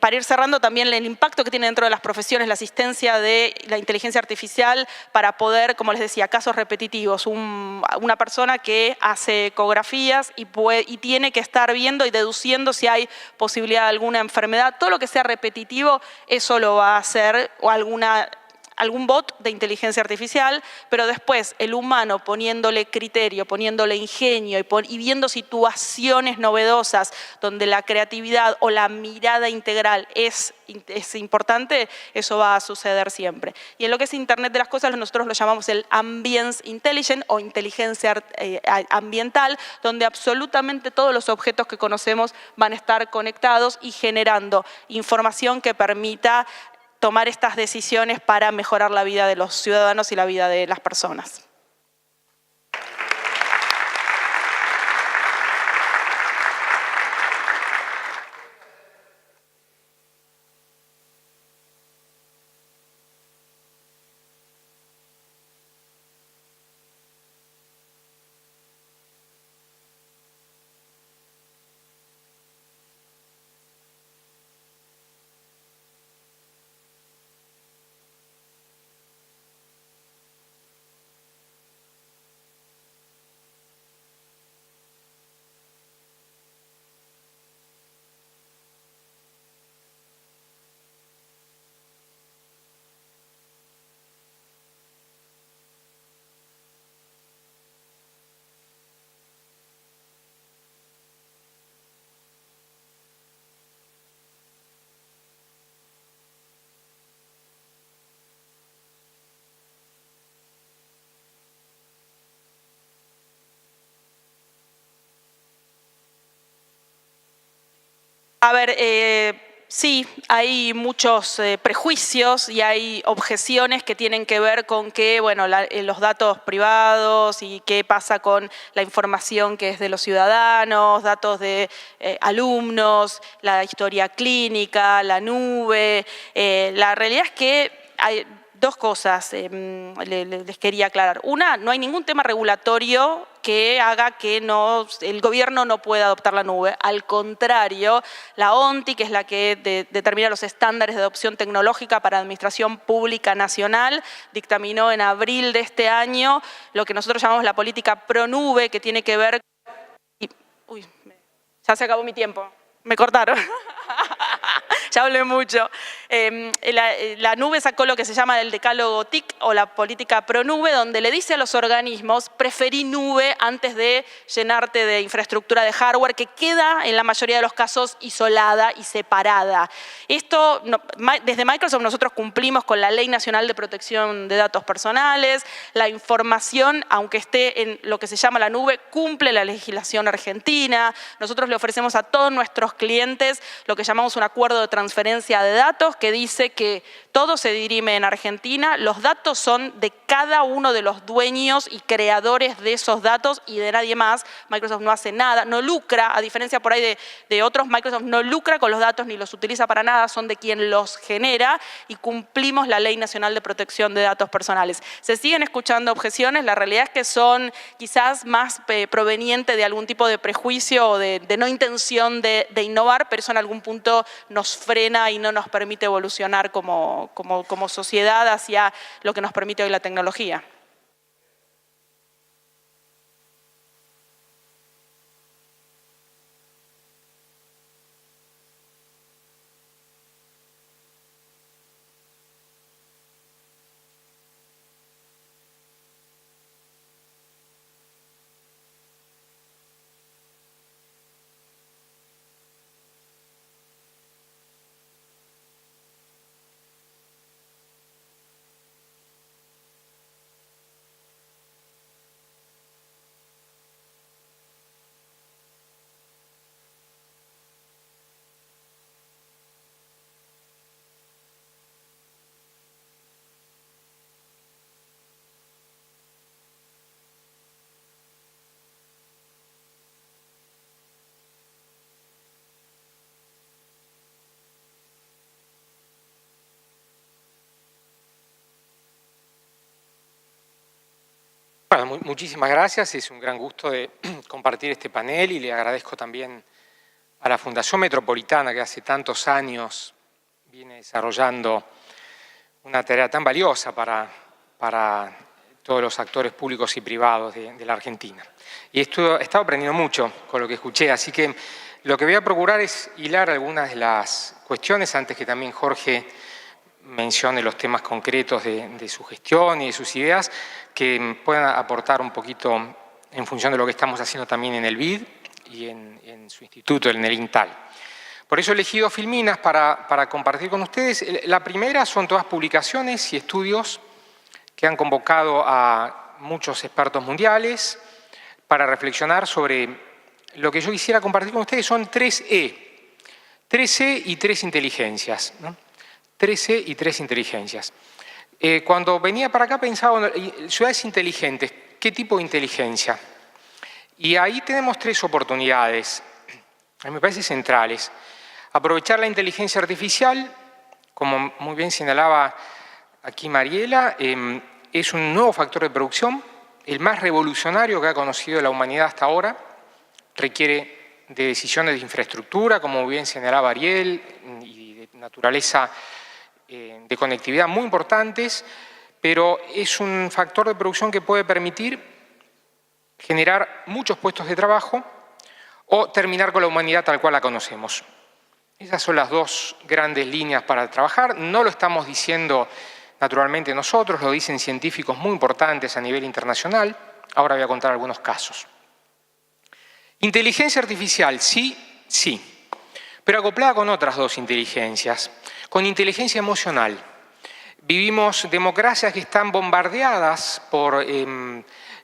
para ir cerrando, también el impacto que tiene dentro de las profesiones la asistencia de la inteligencia artificial para poder, como les decía, casos repetitivos. Una persona que hace ecografías y tiene que estar viendo y deduciendo si hay posibilidad de alguna enfermedad. Todo lo que sea repetitivo, eso lo va a hacer algún bot de inteligencia artificial, pero después el humano poniéndole criterio, poniéndole ingenio y viendo situaciones novedosas donde la creatividad o la mirada integral es importante, eso va a suceder siempre. Y en lo que es Internet de las Cosas, nosotros lo llamamos el Ambience Intelligence o inteligencia ambiental, donde absolutamente todos los objetos que conocemos van a estar conectados y generando información que permita tomar estas decisiones para mejorar la vida de los ciudadanos y la vida de las personas. A ver, sí, hay muchos prejuicios y hay objeciones que tienen que ver con que, bueno, los datos privados y qué pasa con la información que es de los ciudadanos, datos de alumnos, la historia clínica, la nube. La realidad es que hay dos cosas les quería aclarar. Una, no hay ningún tema regulatorio que haga que el gobierno no pueda adoptar la nube. Al contrario, la ONTI, que es la que determina los estándares de adopción tecnológica para administración pública nacional, dictaminó en abril de este año lo que nosotros llamamos la política ProNube, que tiene que ver... Uy, ya se acabó mi tiempo. Me cortaron. Ya hablé mucho. La nube sacó lo que se llama el decálogo TIC o la política ProNube, donde le dice a los organismos, preferí nube antes de llenarte de infraestructura de hardware, que queda en la mayoría de los casos isolada y separada. Esto, desde Microsoft nosotros cumplimos con la Ley Nacional de Protección de Datos Personales. La información, aunque esté en lo que se llama la nube, cumple la legislación argentina. Nosotros le ofrecemos a todos nuestros clientes lo que llamamos un acuerdo de transferencia de datos que dice que todo se dirime en Argentina, los datos son de cada uno de los dueños y creadores de esos datos y de nadie más. Microsoft no hace nada, no lucra, a diferencia por ahí de otros, Microsoft no lucra con los datos ni los utiliza para nada, son de quien los genera y cumplimos la Ley Nacional de Protección de Datos Personales. Se siguen escuchando objeciones, la realidad es que son quizás más provenientes de algún tipo de prejuicio o de no intención de innovar, pero eso en algún punto nos frena y no nos permite evolucionar como sociedad hacia lo que nos permite hoy la tecnología. Bueno, muchísimas gracias, es un gran gusto de compartir este panel y le agradezco también a la Fundación Metropolitana que hace tantos años viene desarrollando una tarea tan valiosa para todos los actores públicos y privados de la Argentina. Y he estado aprendiendo mucho con lo que escuché, así que lo que voy a procurar es hilar algunas de las cuestiones antes que también Jorge mencione los temas concretos de su gestión y de sus ideas que puedan aportar un poquito en función de lo que estamos haciendo también en el BID y en su instituto, en el INTAL. Por eso he elegido Filminas para compartir con ustedes. La primera son todas publicaciones y estudios que han convocado a muchos expertos mundiales para reflexionar sobre lo que yo quisiera compartir con ustedes. Son 3E. 3E y 3 inteligencias, ¿no? 3E y 3 inteligencias. Cuando venía para acá pensaba en ciudades inteligentes, ¿qué tipo de inteligencia? Y ahí tenemos 3 oportunidades, a mí me parece centrales. Aprovechar la inteligencia artificial, como muy bien señalaba aquí Mariela, es un nuevo factor de producción, el más revolucionario que ha conocido la humanidad hasta ahora, requiere de decisiones de infraestructura, como bien señalaba Ariel, y de naturaleza de conectividad muy importantes, pero es un factor de producción que puede permitir generar muchos puestos de trabajo o terminar con la humanidad tal cual la conocemos. Esas son las 2 grandes líneas para trabajar. No lo estamos diciendo naturalmente nosotros, lo dicen científicos muy importantes a nivel internacional. Ahora voy a contar algunos casos. Inteligencia artificial, sí, sí, pero acoplada con otras 2 inteligencias. Con inteligencia emocional. Vivimos democracias que están bombardeadas por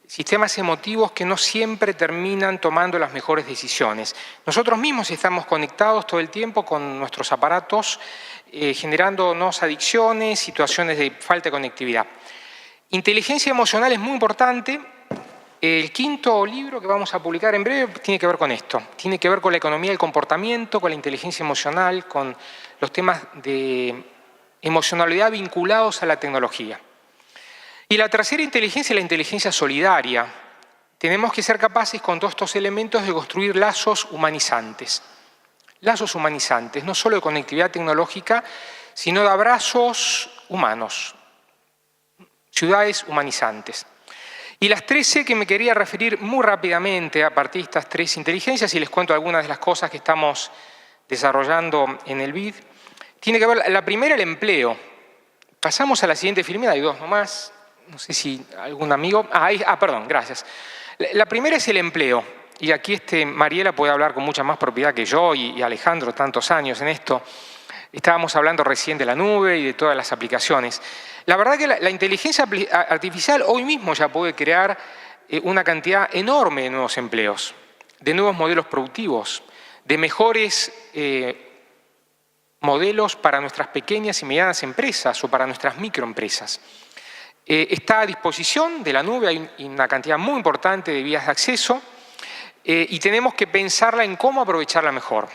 sistemas emotivos que no siempre terminan tomando las mejores decisiones. Nosotros mismos estamos conectados todo el tiempo con nuestros aparatos, generándonos adicciones, situaciones de falta de conectividad. Inteligencia emocional es muy importante. El quinto libro que vamos a publicar en breve tiene que ver con esto. Tiene que ver con la economía del comportamiento, con la inteligencia emocional, con los temas de emocionalidad vinculados a la tecnología. Y la tercera inteligencia es la inteligencia solidaria. Tenemos que ser capaces con todos estos elementos de construir lazos humanizantes. Lazos humanizantes, no solo de conectividad tecnológica, sino de abrazos humanos. Ciudades humanizantes. Y las 13 que me quería referir muy rápidamente a partir de estas 3 inteligencias, y les cuento algunas de las cosas que estamos desarrollando en el BID, tiene que ver, la primera, el empleo. Pasamos a la siguiente filmina, hay 2 nomás, no sé si algún amigo... perdón, gracias. La primera es el empleo, y aquí Mariela puede hablar con mucha más propiedad que yo y Alejandro, tantos años en esto. Estábamos hablando recién de la nube y de todas las aplicaciones. La verdad que la inteligencia artificial hoy mismo ya puede crear una cantidad enorme de nuevos empleos, de nuevos modelos productivos, de mejores modelos para nuestras pequeñas y medianas empresas o para nuestras microempresas. Está a disposición de la nube, hay una cantidad muy importante de vías de acceso y tenemos que pensarla en cómo aprovecharla mejor.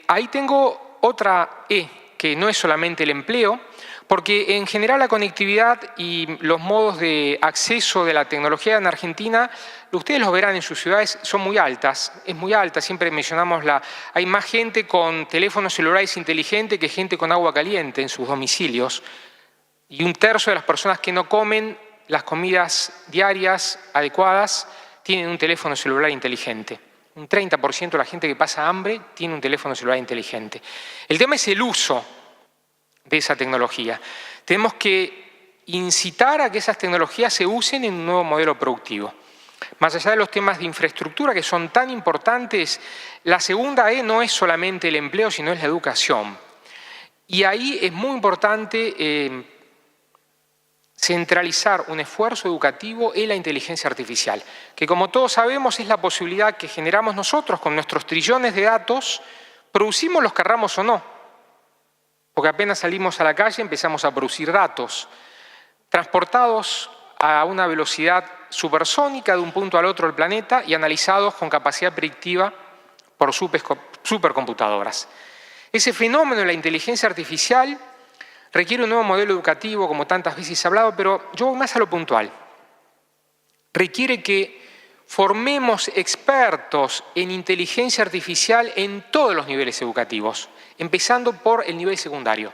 Ahí tengo otra E, que no es solamente el empleo, porque en general la conectividad y los modos de acceso de la tecnología en Argentina, ustedes los verán en sus ciudades, son muy altas, es muy alta, siempre mencionamos hay más gente con teléfonos celulares inteligentes que gente con agua caliente en sus domicilios, y 1/3 de las personas que no comen las comidas diarias adecuadas tienen un teléfono celular inteligente. Un 30% de la gente que pasa hambre tiene un teléfono celular inteligente. El tema es el uso de esa tecnología. Tenemos que incitar a que esas tecnologías se usen en un nuevo modelo productivo. Más allá de los temas de infraestructura que son tan importantes, la segunda E no es solamente el empleo, sino es la educación. Y ahí es muy importante centralizar un esfuerzo educativo en la inteligencia artificial, que como todos sabemos es la posibilidad que generamos nosotros con nuestros trillones de datos, producimos los querramos o no, porque apenas salimos a la calle empezamos a producir datos, transportados a una velocidad supersónica de un punto al otro del planeta y analizados con capacidad predictiva por supercomputadoras. Ese fenómeno de la inteligencia artificial requiere un nuevo modelo educativo, como tantas veces he hablado, pero yo voy más a lo puntual. Requiere que formemos expertos en inteligencia artificial en todos los niveles educativos, empezando por el nivel secundario.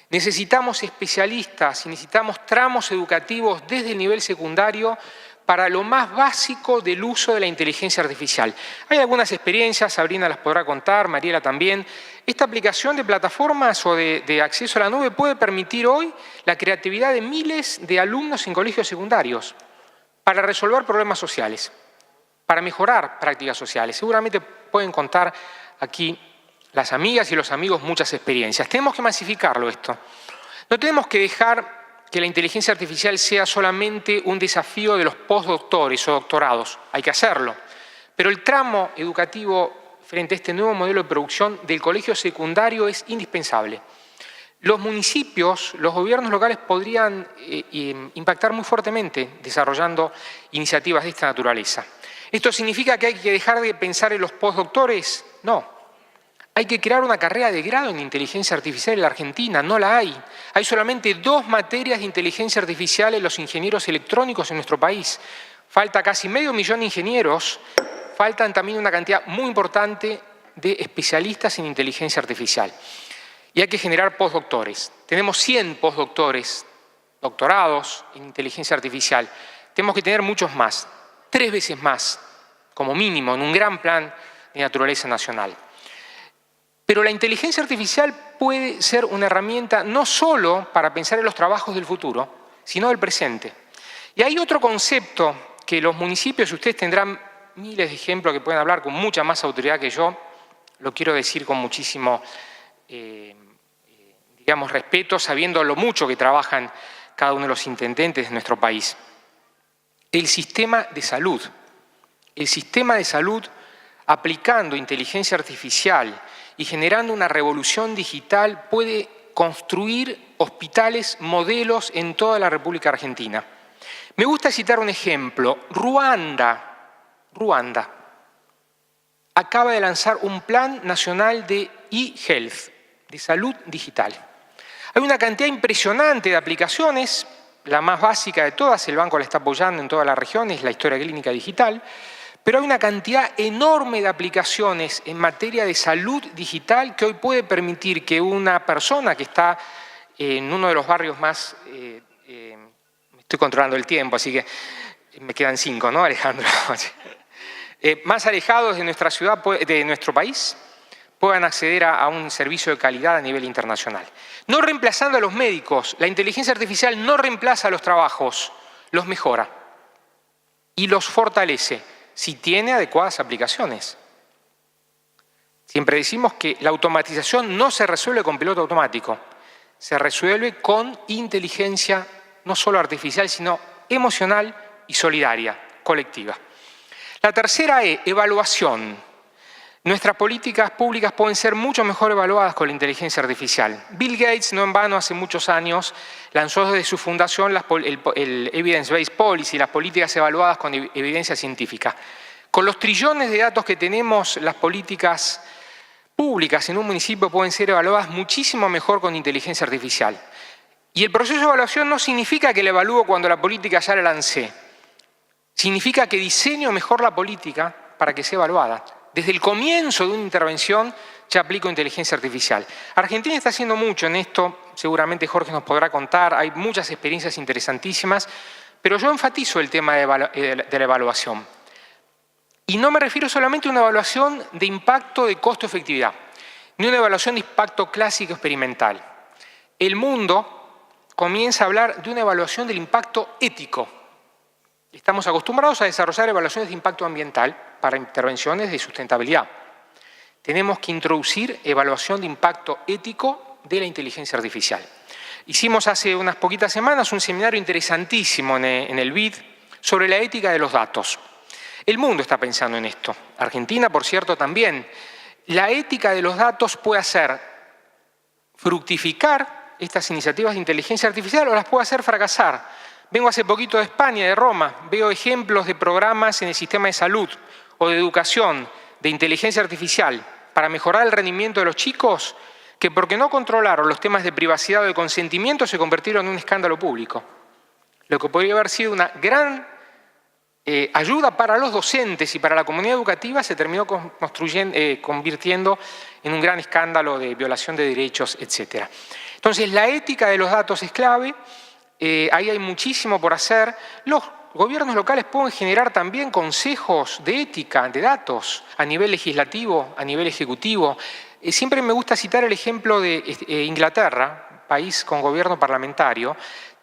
Necesitamos especialistas y necesitamos tramos educativos desde el nivel secundario para lo más básico del uso de la inteligencia artificial. Hay algunas experiencias, Sabrina las podrá contar, Mariela también. Esta aplicación de plataformas o de acceso a la nube puede permitir hoy la creatividad de miles de alumnos en colegios secundarios para resolver problemas sociales, para mejorar prácticas sociales. Seguramente pueden contar aquí las amigas y los amigos muchas experiencias. Tenemos que masificarlo esto. No tenemos que dejar que la inteligencia artificial sea solamente un desafío de los postdoctores o doctorados. Hay que hacerlo. Pero el tramo educativo frente a este nuevo modelo de producción del colegio secundario es indispensable. Los municipios, los gobiernos locales podrían impactar muy fuertemente desarrollando iniciativas de esta naturaleza. ¿Esto significa que hay que dejar de pensar en los postdoctores? No. Hay que crear una carrera de grado en inteligencia artificial en la Argentina, no la hay. Hay solamente 2 materias de inteligencia artificial en los ingenieros electrónicos en nuestro país. Falta casi 500.000 de ingenieros, faltan también una cantidad muy importante de especialistas en inteligencia artificial. Y hay que generar postdoctores. Tenemos 100 postdoctores, doctorados en inteligencia artificial. Tenemos que tener muchos más, 3 veces más, como mínimo, en un gran plan de naturaleza nacional. Pero la inteligencia artificial puede ser una herramienta no solo para pensar en los trabajos del futuro, sino del presente. Y hay otro concepto que los municipios, ustedes tendrán miles de ejemplos que pueden hablar con mucha más autoridad que yo, lo quiero decir con muchísimo, respeto, sabiendo lo mucho que trabajan cada uno de los intendentes de nuestro país. El sistema de salud. El sistema de salud, aplicando inteligencia artificial y generando una revolución digital, puede construir hospitales modelos en toda la República Argentina. Me gusta citar un ejemplo. Ruanda acaba de lanzar un plan nacional de e-health, de salud digital. Hay una cantidad impresionante de aplicaciones, la más básica de todas, el banco la está apoyando en toda la región, es la historia clínica digital, pero hay una cantidad enorme de aplicaciones en materia de salud digital que hoy puede permitir que una persona que está en uno de los barrios más, estoy controlando el tiempo, así que me quedan 5, ¿no, Alejandro? Más alejados de nuestra ciudad, de nuestro país, puedan acceder a un servicio de calidad a nivel internacional. No reemplazando a los médicos, la inteligencia artificial no reemplaza los trabajos, los mejora y los fortalece si tiene adecuadas aplicaciones. Siempre decimos que la automatización no se resuelve con piloto automático, se resuelve con inteligencia no solo artificial, sino emocional y solidaria, colectiva. La tercera es evaluación. Nuestras políticas públicas pueden ser mucho mejor evaluadas con la inteligencia artificial. Bill Gates, no en vano, hace muchos años lanzó desde su fundación el Evidence-Based Policy, las políticas evaluadas con evidencia científica. Con los trillones de datos que tenemos, las políticas públicas en un municipio pueden ser evaluadas muchísimo mejor con inteligencia artificial. Y el proceso de evaluación no significa que la evalúo cuando la política ya la lancé. Significa que diseño mejor la política para que sea evaluada. Desde el comienzo de una intervención ya aplico inteligencia artificial. Argentina está haciendo mucho en esto, seguramente Jorge nos podrá contar, hay muchas experiencias interesantísimas, pero yo enfatizo el tema de la evaluación. Y no me refiero solamente a una evaluación de impacto de costo-efectividad, ni una evaluación de impacto clásico experimental. El mundo comienza a hablar de una evaluación del impacto ético. Estamos acostumbrados a desarrollar evaluaciones de impacto ambiental para intervenciones de sustentabilidad. Tenemos que introducir evaluación de impacto ético de la inteligencia artificial. Hicimos hace unas poquitas semanas un seminario interesantísimo en el BID sobre la ética de los datos. El mundo está pensando en esto. Argentina, por cierto, también. La ética de los datos puede hacer fructificar estas iniciativas de inteligencia artificial o las puede hacer fracasar. Vengo hace poquito de España, de Roma, veo ejemplos de programas en el sistema de salud o de educación, de inteligencia artificial, para mejorar el rendimiento de los chicos, que porque no controlaron los temas de privacidad o de consentimiento se convirtieron en un escándalo público. Lo que podría haber sido una gran ayuda para los docentes y para la comunidad educativa se terminó convirtiendo en un gran escándalo de violación de derechos, etc. Entonces, la ética de los datos es clave. Ahí hay muchísimo por hacer. Los gobiernos locales pueden generar también consejos de ética, de datos, a nivel legislativo, a nivel ejecutivo. Siempre me gusta citar el ejemplo de Inglaterra, país con gobierno parlamentario.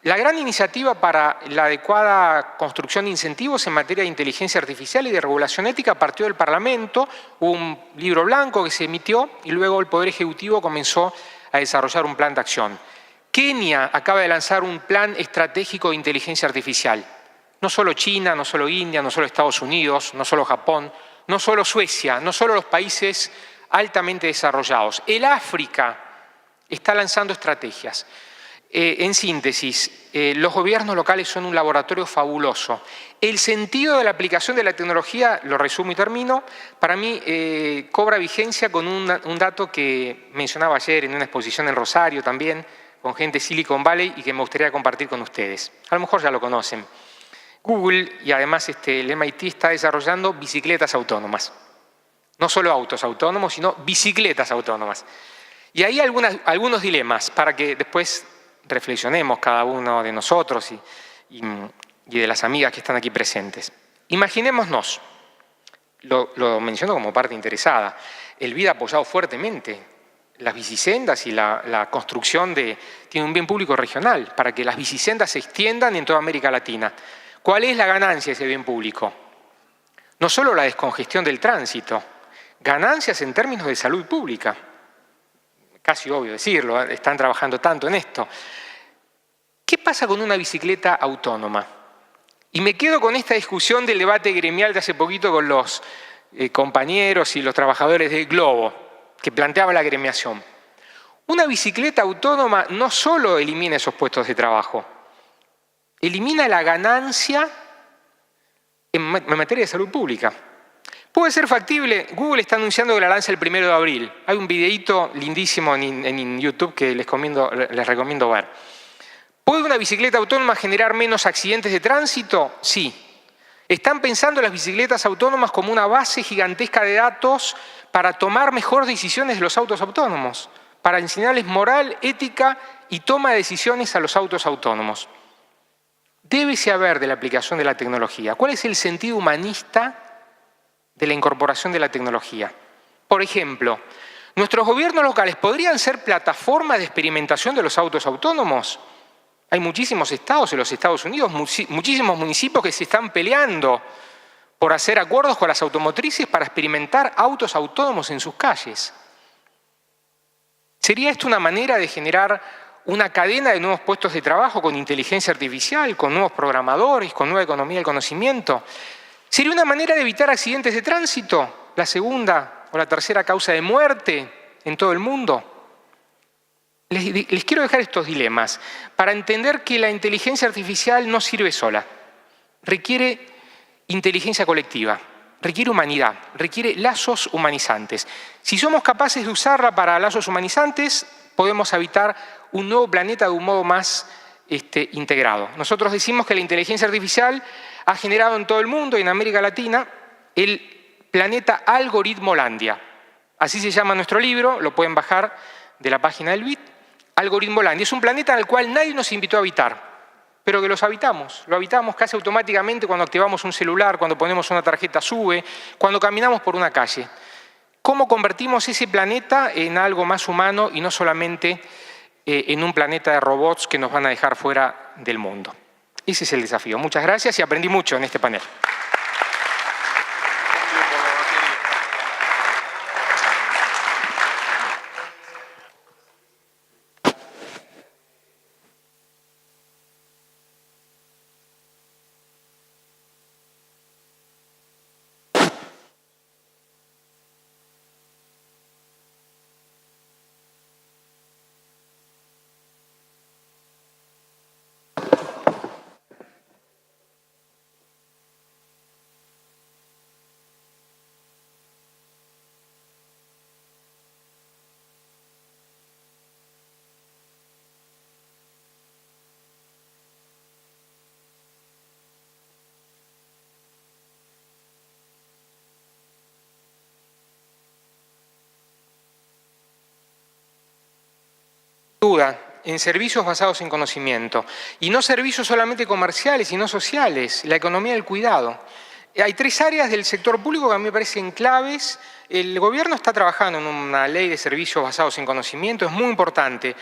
La gran iniciativa para la adecuada construcción de incentivos en materia de inteligencia artificial y de regulación ética partió del Parlamento, hubo un libro blanco que se emitió y luego el Poder Ejecutivo comenzó a desarrollar un plan de acción. Kenia acaba de lanzar un plan estratégico de inteligencia artificial. No solo China, no solo India, no solo Estados Unidos, no solo Japón, no solo Suecia, no solo los países altamente desarrollados. El África está lanzando estrategias. En síntesis, los gobiernos locales son un laboratorio fabuloso. El sentido de la aplicación de la tecnología, lo resumo y termino, para mí cobra vigencia con un dato que mencionaba ayer en una exposición en Rosario también, con gente de Silicon Valley y que me gustaría compartir con ustedes. A lo mejor ya lo conocen. Google y además el MIT está desarrollando bicicletas autónomas. No solo autos autónomos, sino bicicletas autónomas. Y hay algunos dilemas para que después reflexionemos cada uno de nosotros y de las amigas que están aquí presentes. Imaginémonos, lo menciono como parte interesada, el BID ha apoyado fuertemente las bicisendas y la construcción tiene un bien público regional para que las bicisendas se extiendan en toda América Latina. ¿Cuál es la ganancia de ese bien público? No solo la descongestión del tránsito, ganancias en términos de salud pública. Casi obvio decirlo, están trabajando tanto en esto. ¿Qué pasa con una bicicleta autónoma? Y me quedo con esta discusión del debate gremial de hace poquito con los compañeros y los trabajadores de Globo, que planteaba la gremiación. Una bicicleta autónoma no solo elimina esos puestos de trabajo, elimina la ganancia en materia de salud pública. Puede ser factible. Google está anunciando que la lanza el 1 de abril. Hay un videíto lindísimo en YouTube que les recomiendo ver. ¿Puede una bicicleta autónoma generar menos accidentes de tránsito? Sí. Están pensando las bicicletas autónomas como una base gigantesca de datos para tomar mejores decisiones de los autos autónomos, para enseñarles moral, ética y toma de decisiones a los autos autónomos. Debe saber de la aplicación de la tecnología. ¿Cuál es el sentido humanista de la incorporación de la tecnología? Por ejemplo, ¿nuestros gobiernos locales podrían ser plataformas de experimentación de los autos autónomos? Hay muchísimos estados en los Estados Unidos, muchísimos municipios que se están peleando por hacer acuerdos con las automotrices para experimentar autos autónomos en sus calles. ¿Sería esto una manera de generar una cadena de nuevos puestos de trabajo con inteligencia artificial, con nuevos programadores, con nueva economía del conocimiento? ¿Sería una manera de evitar accidentes de tránsito, la segunda o la tercera causa de muerte en todo el mundo? Les quiero dejar estos dilemas para entender que la inteligencia artificial no sirve sola. Requiere inteligencia colectiva, requiere humanidad, requiere lazos humanizantes. Si somos capaces de usarla para lazos humanizantes, podemos habitar un nuevo planeta de un modo más integrado. Nosotros decimos que la inteligencia artificial ha generado en todo el mundo y en América Latina el planeta Algoritmolandia. Así se llama nuestro libro, lo pueden bajar de la página del BIT. Algoritmolandia es un planeta en el cual nadie nos invitó a habitar, pero que lo habitamos casi automáticamente cuando activamos un celular, cuando ponemos una tarjeta SUBE, cuando caminamos por una calle. ¿Cómo convertimos ese planeta en algo más humano y no solamente en un planeta de robots que nos van a dejar fuera del mundo? Ese es el desafío. Muchas gracias y aprendí mucho en este panel. En servicios basados en conocimiento. Y no servicios solamente comerciales, sino sociales, la economía del cuidado. Hay 3 áreas del sector público que a mí me parecen claves. El gobierno está trabajando en una ley de servicios basados en conocimiento, es muy importante.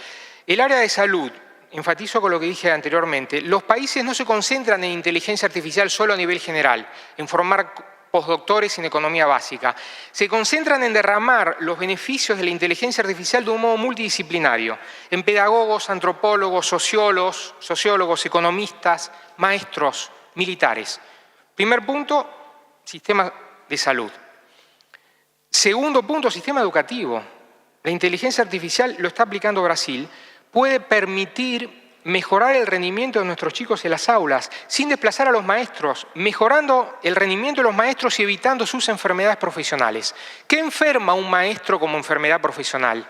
El área de salud, enfatizo con lo que dije anteriormente, los países no se concentran en inteligencia artificial solo a nivel general, en formar postdoctores en economía básica. Se concentran en derramar los beneficios de la inteligencia artificial de un modo multidisciplinario, en pedagogos, antropólogos, sociólogos, economistas, maestros, militares. Primer punto, sistema de salud. Segundo punto, sistema educativo. La inteligencia artificial, lo está aplicando Brasil, puede permitir mejorar el rendimiento de nuestros chicos en las aulas, sin desplazar a los maestros, mejorando el rendimiento de los maestros y evitando sus enfermedades profesionales. ¿Qué enferma un maestro como enfermedad profesional?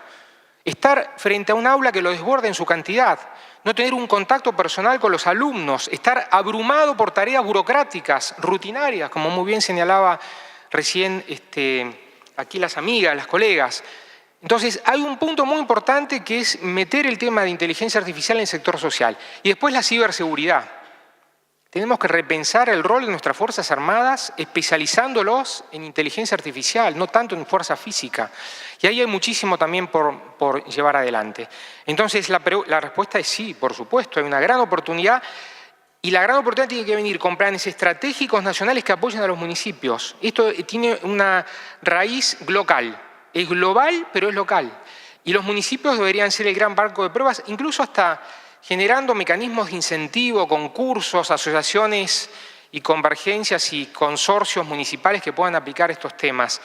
Estar frente a un aula que lo desborde en su cantidad, no tener un contacto personal con los alumnos, estar abrumado por tareas burocráticas, rutinarias, como muy bien señalaba recién aquí las amigas, las colegas. Entonces, hay un punto muy importante que es meter el tema de inteligencia artificial en el sector social. Y después la ciberseguridad. Tenemos que repensar el rol de nuestras Fuerzas Armadas especializándolos en inteligencia artificial, no tanto en fuerza física. Y ahí hay muchísimo también por llevar adelante. Entonces, la respuesta es sí, por supuesto, hay una gran oportunidad. Y la gran oportunidad tiene que venir con planes estratégicos nacionales que apoyen a los municipios. Esto tiene una raíz local. Es global, pero es local. Y los municipios deberían ser el gran banco de pruebas, incluso hasta generando mecanismos de incentivo, concursos, asociaciones y convergencias y consorcios municipales que puedan aplicar estos temas.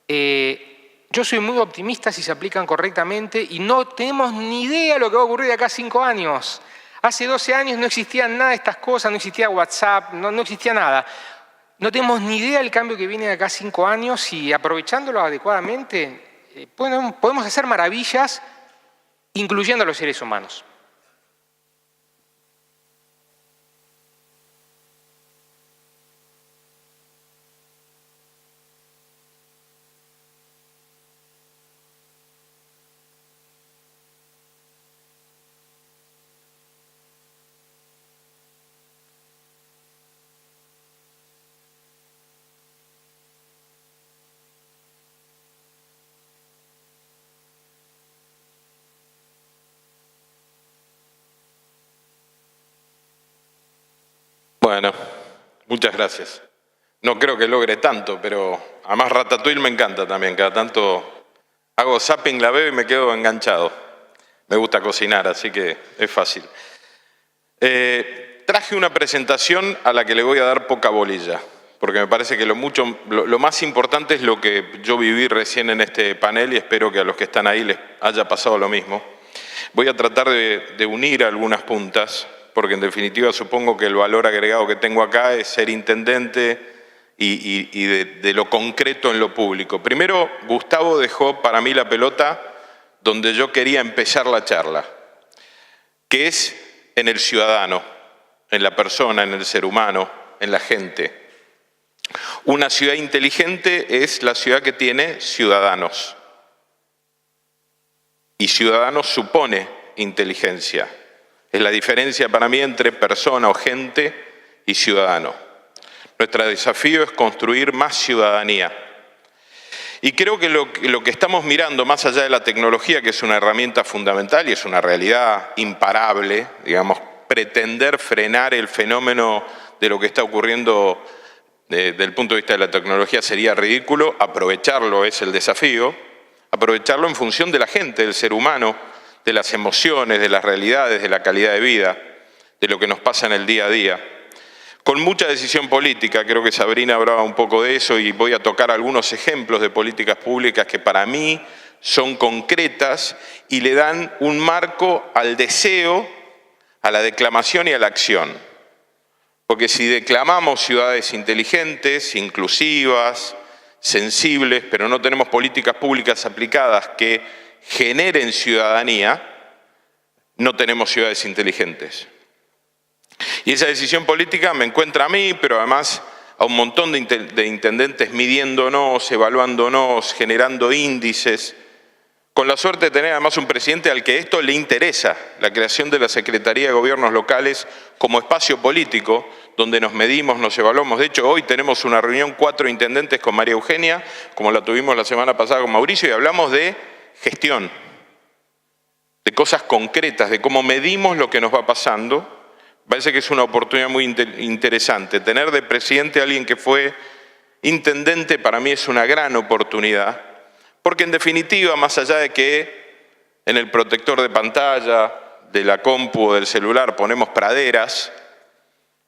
Yo soy muy optimista si se aplican correctamente y no tenemos ni idea de lo que va a ocurrir de acá a 5 años. Hace 12 años no existían nada de estas cosas, no existía WhatsApp, no existía nada. No tenemos ni idea del cambio que viene de acá a 5 años y aprovechándolo adecuadamente podemos hacer maravillas, incluyendo a los seres humanos. Bueno, muchas gracias. No creo que logre tanto, pero además Ratatouille me encanta también. Cada tanto hago zapping, la veo y me quedo enganchado. Me gusta cocinar, así que es fácil. Traje una presentación a la que le voy a dar poca bolilla, porque me parece que lo más importante es lo que yo viví recién en este panel y espero que a los que están ahí les haya pasado lo mismo. Voy a tratar de unir algunas puntas, porque en definitiva supongo que el valor agregado que tengo acá es ser intendente y de lo concreto en lo público. Primero, Gustavo dejó para mí la pelota donde yo quería empezar la charla, que es en el ciudadano, en la persona, en el ser humano, en la gente. Una ciudad inteligente es la ciudad que tiene ciudadanos. Y ciudadanos supone inteligencia. Es la diferencia para mí entre persona o gente y ciudadano. Nuestro desafío es construir más ciudadanía. Y creo que lo que estamos mirando, más allá de la tecnología, que es una herramienta fundamental y es una realidad imparable, digamos, pretender frenar el fenómeno de lo que está ocurriendo desde el punto de vista de la tecnología sería ridículo. Aprovecharlo es el desafío, aprovecharlo en función de la gente, del ser humano, de las emociones, de las realidades, de la calidad de vida, de lo que nos pasa en el día a día. Con mucha decisión política, creo que Sabrina hablaba un poco de eso y voy a tocar algunos ejemplos de políticas públicas que para mí son concretas y le dan un marco al deseo, a la declamación y a la acción. Porque si declamamos ciudades inteligentes, inclusivas, sensibles, pero no tenemos políticas públicas aplicadas que generen ciudadanía, no tenemos ciudades inteligentes. Y esa decisión política me encuentra a mí, pero además a un montón de intendentes midiéndonos, evaluándonos, generando índices, con la suerte de tener además un presidente al que esto le interesa, la creación de la Secretaría de Gobiernos Locales como espacio político, donde nos medimos, nos evaluamos. De hecho, hoy tenemos una reunión 4 intendentes con María Eugenia, como la tuvimos la semana pasada con Mauricio, y hablamos de gestión, de cosas concretas, de cómo medimos lo que nos va pasando. Parece que es una oportunidad muy interesante. Tener de presidente a alguien que fue intendente para mí es una gran oportunidad, porque en definitiva, más allá de que en el protector de pantalla, de la compu o del celular ponemos praderas,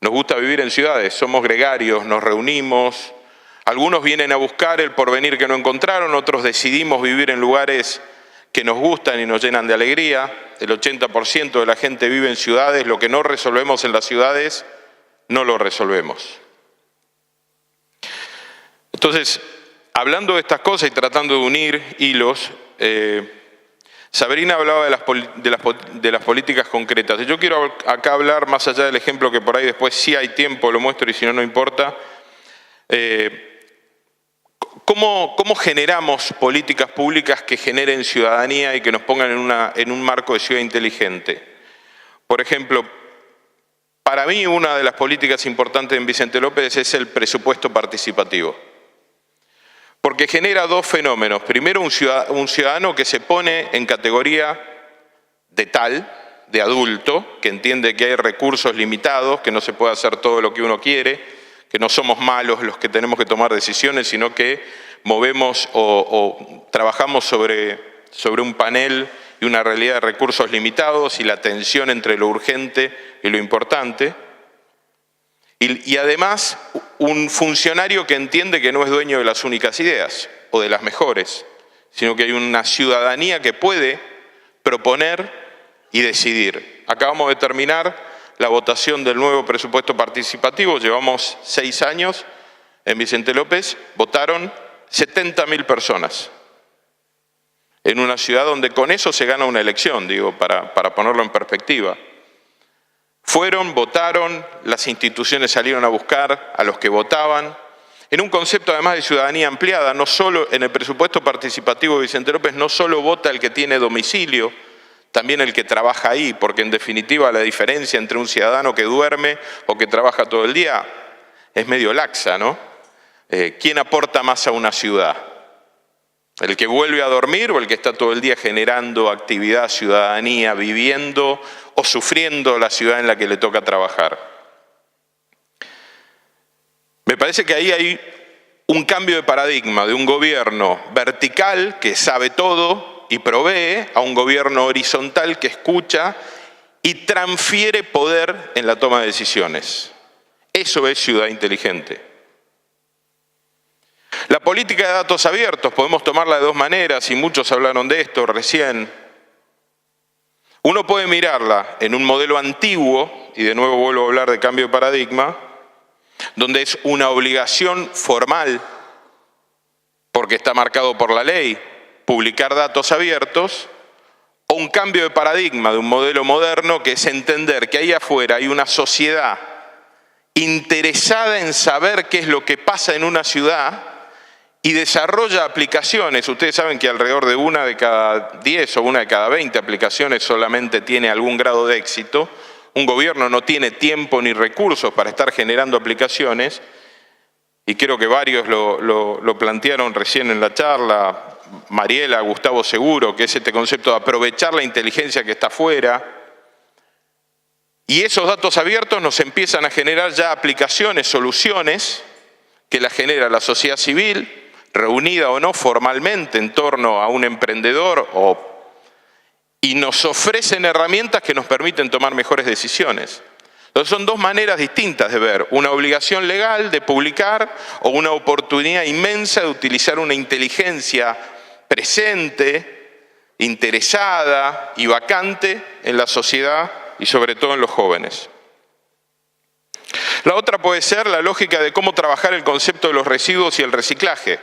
nos gusta vivir en ciudades, somos gregarios, nos reunimos, algunos vienen a buscar el porvenir que no encontraron, otros decidimos vivir en lugares que nos gustan y nos llenan de alegría. El 80% de la gente vive en ciudades, lo que no resolvemos en las ciudades, no lo resolvemos. Entonces, hablando de estas cosas y tratando de unir hilos, Sabrina hablaba de las políticas concretas. Yo quiero acá hablar, más allá del ejemplo que por ahí después si hay tiempo lo muestro y si no, no importa, ¿cómo generamos políticas públicas que generen ciudadanía y que nos pongan en un marco de ciudad inteligente? Por ejemplo, para mí una de las políticas importantes en Vicente López es el presupuesto participativo. Porque genera dos fenómenos. Primero, un ciudadano que se pone en categoría de adulto, que entiende que hay recursos limitados, que no se puede hacer todo lo que uno quiere, que no somos malos los que tenemos que tomar decisiones, sino que movemos o trabajamos sobre un panel y una realidad de recursos limitados y la tensión entre lo urgente y lo importante. Y además, un funcionario que entiende que no es dueño de las únicas ideas o de las mejores, sino que hay una ciudadanía que puede proponer y decidir. Acabamos de terminar la votación del nuevo presupuesto participativo, llevamos 6 años en Vicente López, votaron 70.000 personas en una ciudad donde con eso se gana una elección, digo, para ponerlo en perspectiva. Fueron, votaron, las instituciones salieron a buscar a los que votaban, en un concepto además de ciudadanía ampliada, no solo en el presupuesto participativo de Vicente López, no solo vota el que tiene domicilio, también el que trabaja ahí, porque en definitiva la diferencia entre un ciudadano que duerme o que trabaja todo el día es medio laxa, ¿no? ¿Quién aporta más a una ciudad? ¿El que vuelve a dormir o el que está todo el día generando actividad, ciudadanía, viviendo o sufriendo la ciudad en la que le toca trabajar? Me parece que ahí hay un cambio de paradigma de un gobierno vertical que sabe todo y provee a un gobierno horizontal que escucha y transfiere poder en la toma de decisiones. Eso es ciudad inteligente. La política de datos abiertos podemos tomarla de dos maneras y muchos hablaron de esto recién. Uno puede mirarla en un modelo antiguo, y de nuevo vuelvo a hablar de cambio de paradigma, donde es una obligación formal, porque está marcado por la ley, publicar datos abiertos, o un cambio de paradigma de un modelo moderno que es entender que ahí afuera hay una sociedad interesada en saber qué es lo que pasa en una ciudad y desarrolla aplicaciones. Ustedes saben que alrededor de 1 de cada 10 o 1 de cada 20 aplicaciones solamente tiene algún grado de éxito. Un gobierno no tiene tiempo ni recursos para estar generando aplicaciones, y creo que varios lo plantearon recién en la charla, Mariela, Gustavo Seguro, que es este concepto de aprovechar la inteligencia que está afuera. Y esos datos abiertos nos empiezan a generar ya aplicaciones, soluciones, que las genera la sociedad civil, reunida o no formalmente en torno a un emprendedor, y nos ofrecen herramientas que nos permiten tomar mejores decisiones. Entonces son dos maneras distintas de ver, una obligación legal de publicar o una oportunidad inmensa de utilizar una inteligencia presente, interesada y vacante en la sociedad y sobre todo en los jóvenes. La otra puede ser la lógica de cómo trabajar el concepto de los residuos y el reciclaje.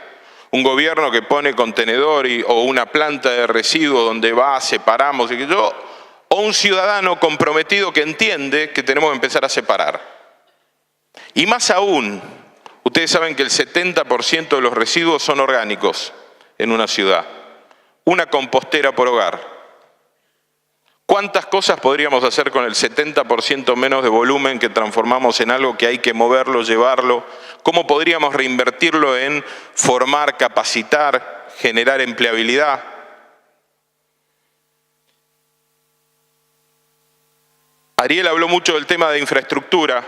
Un gobierno que pone contenedor o una planta de residuos donde separamos, o un ciudadano comprometido que entiende que tenemos que empezar a separar. Y más aún, ustedes saben que el 70% de los residuos son orgánicos en una ciudad. Una compostera por hogar. ¿Cuántas cosas podríamos hacer con el 70% menos de volumen que transformamos en algo que hay que moverlo, llevarlo? ¿Cómo podríamos reinvertirlo en formar, capacitar, generar empleabilidad? Ariel habló mucho del tema de infraestructura.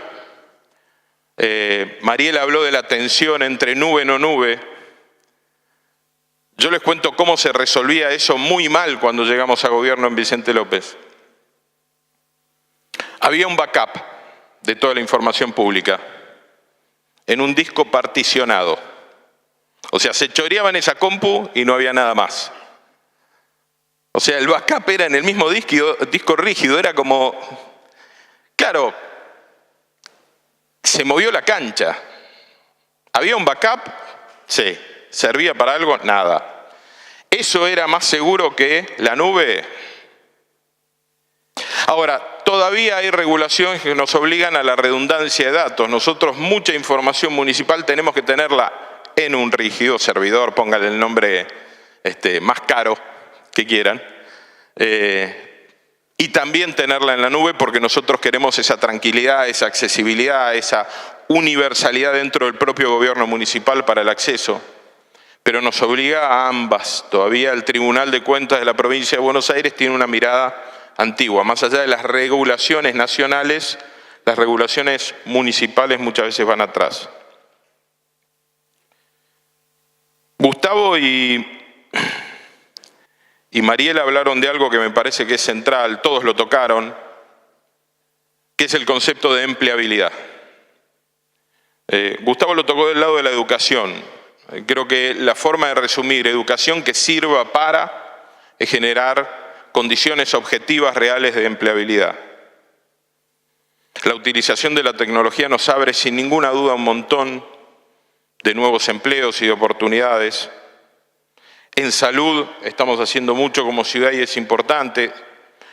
Mariela habló de la tensión entre nube y no nube. Yo les cuento cómo se resolvía eso muy mal cuando llegamos a gobierno en Vicente López. Había un backup de toda la información pública en un disco particionado. O sea, se choreaba en esa compu y no había nada más. O sea, el backup era en el mismo disco rígido, era como... Claro, se movió la cancha. ¿Había un backup? Sí. ¿Servía para algo? Nada. ¿Eso era más seguro que la nube? Ahora, todavía hay regulaciones que nos obligan a la redundancia de datos. Nosotros mucha información municipal tenemos que tenerla en un rígido servidor, póngale el nombre más caro que quieran, y también tenerla en la nube porque nosotros queremos esa tranquilidad, esa accesibilidad, esa universalidad dentro del propio gobierno municipal para el acceso. Pero nos obliga a ambas. Todavía el Tribunal de Cuentas de la provincia de Buenos Aires tiene una mirada antigua. Más allá de las regulaciones nacionales, las regulaciones municipales muchas veces van atrás. Gustavo y y Mariela hablaron de algo que me parece que es central, todos lo tocaron, que es el concepto de empleabilidad. Gustavo lo tocó del lado de la educación. Creo que la forma de resumir educación que sirva para es generar condiciones objetivas reales de empleabilidad. La utilización de la tecnología nos abre sin ninguna duda un montón de nuevos empleos y de oportunidades. En salud estamos haciendo mucho como ciudad y es importante.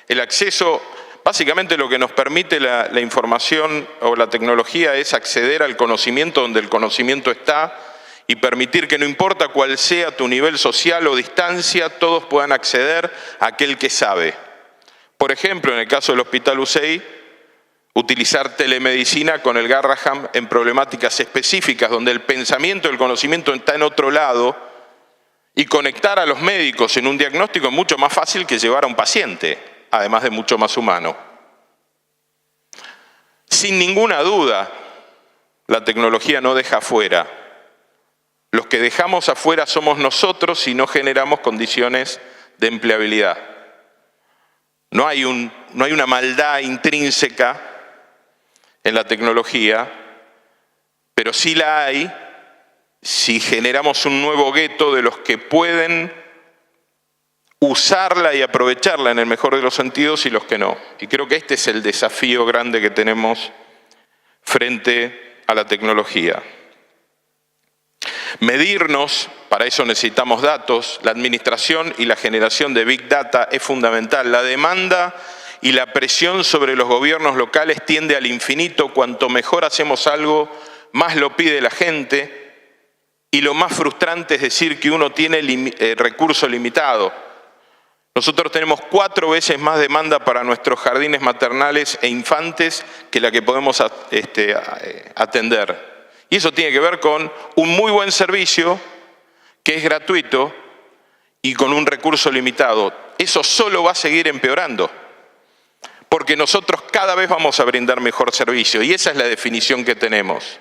El acceso, básicamente lo que nos permite la información o la tecnología es acceder al conocimiento donde el conocimiento está y permitir que no importa cuál sea tu nivel social o distancia, todos puedan acceder a aquel que sabe. Por ejemplo, en el caso del Hospital UCEI, utilizar telemedicina con el Garraham en problemáticas específicas donde el pensamiento, el conocimiento está en otro lado y conectar a los médicos en un diagnóstico es mucho más fácil que llevar a un paciente, además de mucho más humano. Sin ninguna duda, la tecnología no deja afuera. Los que dejamos afuera somos nosotros si no generamos condiciones de empleabilidad. No hay una maldad intrínseca en la tecnología, pero sí la hay si generamos un nuevo gueto de los que pueden usarla y aprovecharla en el mejor de los sentidos y los que no. Y creo que este es el desafío grande que tenemos frente a la tecnología. Medirnos, para eso necesitamos datos, la administración y la generación de Big Data es fundamental. La demanda y la presión sobre los gobiernos locales tiende al infinito. Cuanto mejor hacemos algo, más lo pide la gente. Y lo más frustrante es decir que uno tiene recurso limitado. Nosotros tenemos 4 veces más demanda para nuestros jardines maternales e infantes que la que podemos atender. Y eso tiene que ver con un muy buen servicio que es gratuito y con un recurso limitado. Eso solo va a seguir empeorando, porque nosotros cada vez vamos a brindar mejor servicio y esa es la definición que tenemos.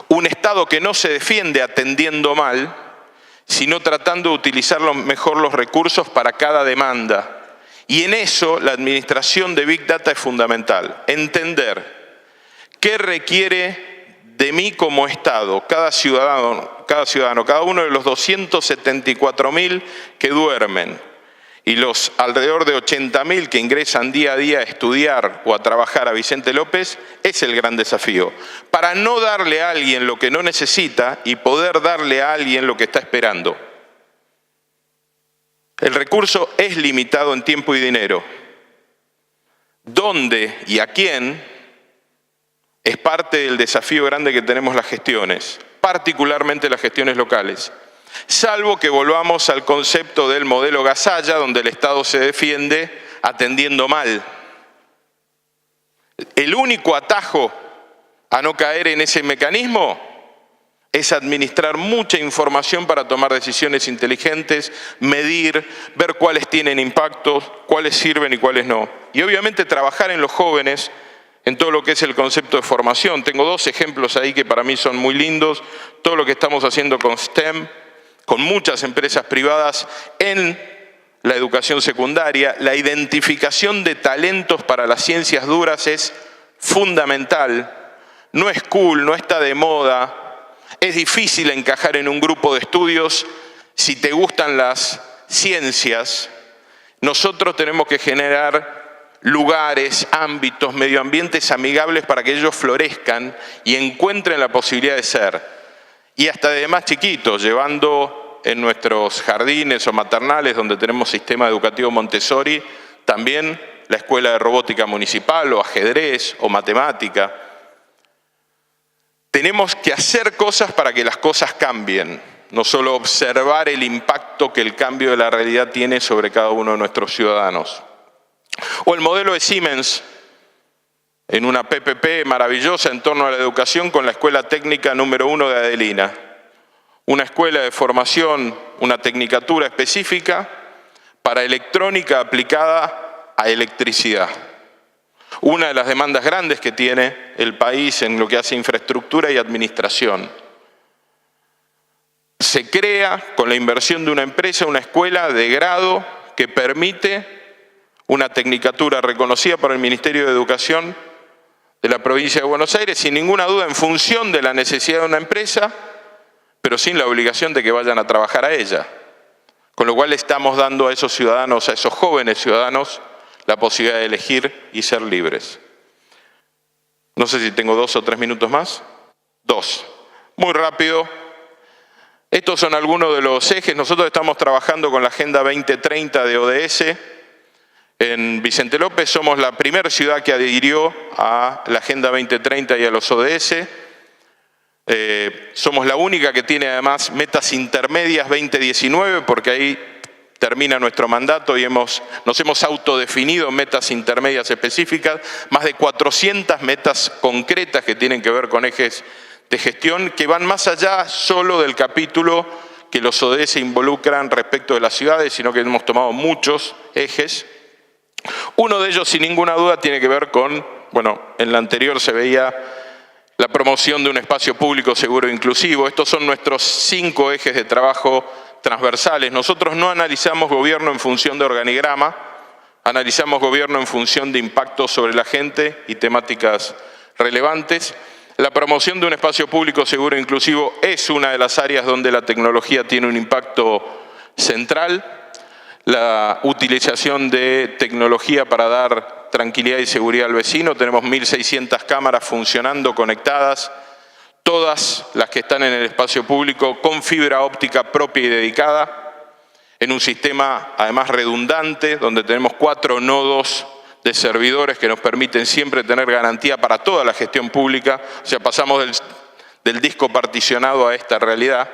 Un Estado que no se defiende atendiendo mal, sino tratando de utilizar mejor los recursos para cada demanda. Y en eso la administración de Big Data es fundamental. Entender qué requiere de mí como Estado, cada ciudadano, cada uno de los 274.000 que duermen y los alrededor de 80.000 que ingresan día a día a estudiar o a trabajar a Vicente López, es el gran desafío. Para no darle a alguien lo que no necesita y poder darle a alguien lo que está esperando. El recurso es limitado en tiempo y dinero. ¿Dónde y a quién? Es parte del desafío grande que tenemos las gestiones, particularmente las gestiones locales. Salvo que volvamos al concepto del modelo Gasalla, donde el Estado se defiende atendiendo mal. El único atajo a no caer en ese mecanismo es administrar mucha información para tomar decisiones inteligentes, medir, ver cuáles tienen impacto, cuáles sirven y cuáles no. Y obviamente trabajar en los jóvenes, en todo lo que es el concepto de formación. Tengo 2 ejemplos ahí que para mí son muy lindos. Todo lo que estamos haciendo con STEM, con muchas empresas privadas en la educación secundaria. La identificación de talentos para las ciencias duras es fundamental. No es cool, no está de moda. Es difícil encajar en un grupo de estudios si te gustan las ciencias. Nosotros tenemos que generar lugares, ámbitos, medioambientes amigables para que ellos florezcan y encuentren la posibilidad de ser. Y hasta de más chiquitos, llevando en nuestros jardines o maternales donde tenemos sistema educativo Montessori, también la escuela de robótica municipal o ajedrez o matemática. Tenemos que hacer cosas para que las cosas cambien, no solo observar el impacto que el cambio de la realidad tiene sobre cada uno de nuestros ciudadanos. O el modelo de Siemens, en una PPP maravillosa en torno a la educación con la Escuela Técnica número 1 de Adelina. Una escuela de formación, una tecnicatura específica para electrónica aplicada a electricidad. Una de las demandas grandes que tiene el país en lo que hace infraestructura y administración. Se crea con la inversión de una empresa una escuela de grado que permite una tecnicatura reconocida por el Ministerio de Educación de la provincia de Buenos Aires, sin ninguna duda en función de la necesidad de una empresa, pero sin la obligación de que vayan a trabajar a ella. Con lo cual estamos dando a esos ciudadanos, a esos jóvenes ciudadanos, la posibilidad de elegir y ser libres. No sé si tengo 2 o 3 minutos más. 2. Muy rápido. Estos son algunos de los ejes. Nosotros estamos trabajando con la Agenda 2030 de ODS. En Vicente López somos la primera ciudad que adhirió a la Agenda 2030 y a los ODS. Somos la única que tiene además metas intermedias 2019, porque ahí termina nuestro mandato y nos hemos autodefinido metas intermedias específicas, más de 400 metas concretas que tienen que ver con ejes de gestión, que van más allá solo del capítulo que los ODS involucran respecto de las ciudades, sino que hemos tomado muchos ejes. Uno de ellos, sin ninguna duda, tiene que ver con, bueno, en la anterior se veía la promoción de un espacio público seguro e inclusivo. Estos son nuestros 5 ejes de trabajo transversales. Nosotros no analizamos gobierno en función de organigrama, analizamos gobierno en función de impacto sobre la gente y temáticas relevantes. La promoción de un espacio público seguro e inclusivo es una de las áreas donde la tecnología tiene un impacto central. La utilización de tecnología para dar tranquilidad y seguridad al vecino. Tenemos 1.600 cámaras funcionando, conectadas, todas las que están en el espacio público con fibra óptica propia y dedicada, en un sistema además redundante, donde tenemos 4 nodos de servidores que nos permiten siempre tener garantía para toda la gestión pública. O sea, pasamos del disco particionado a esta realidad.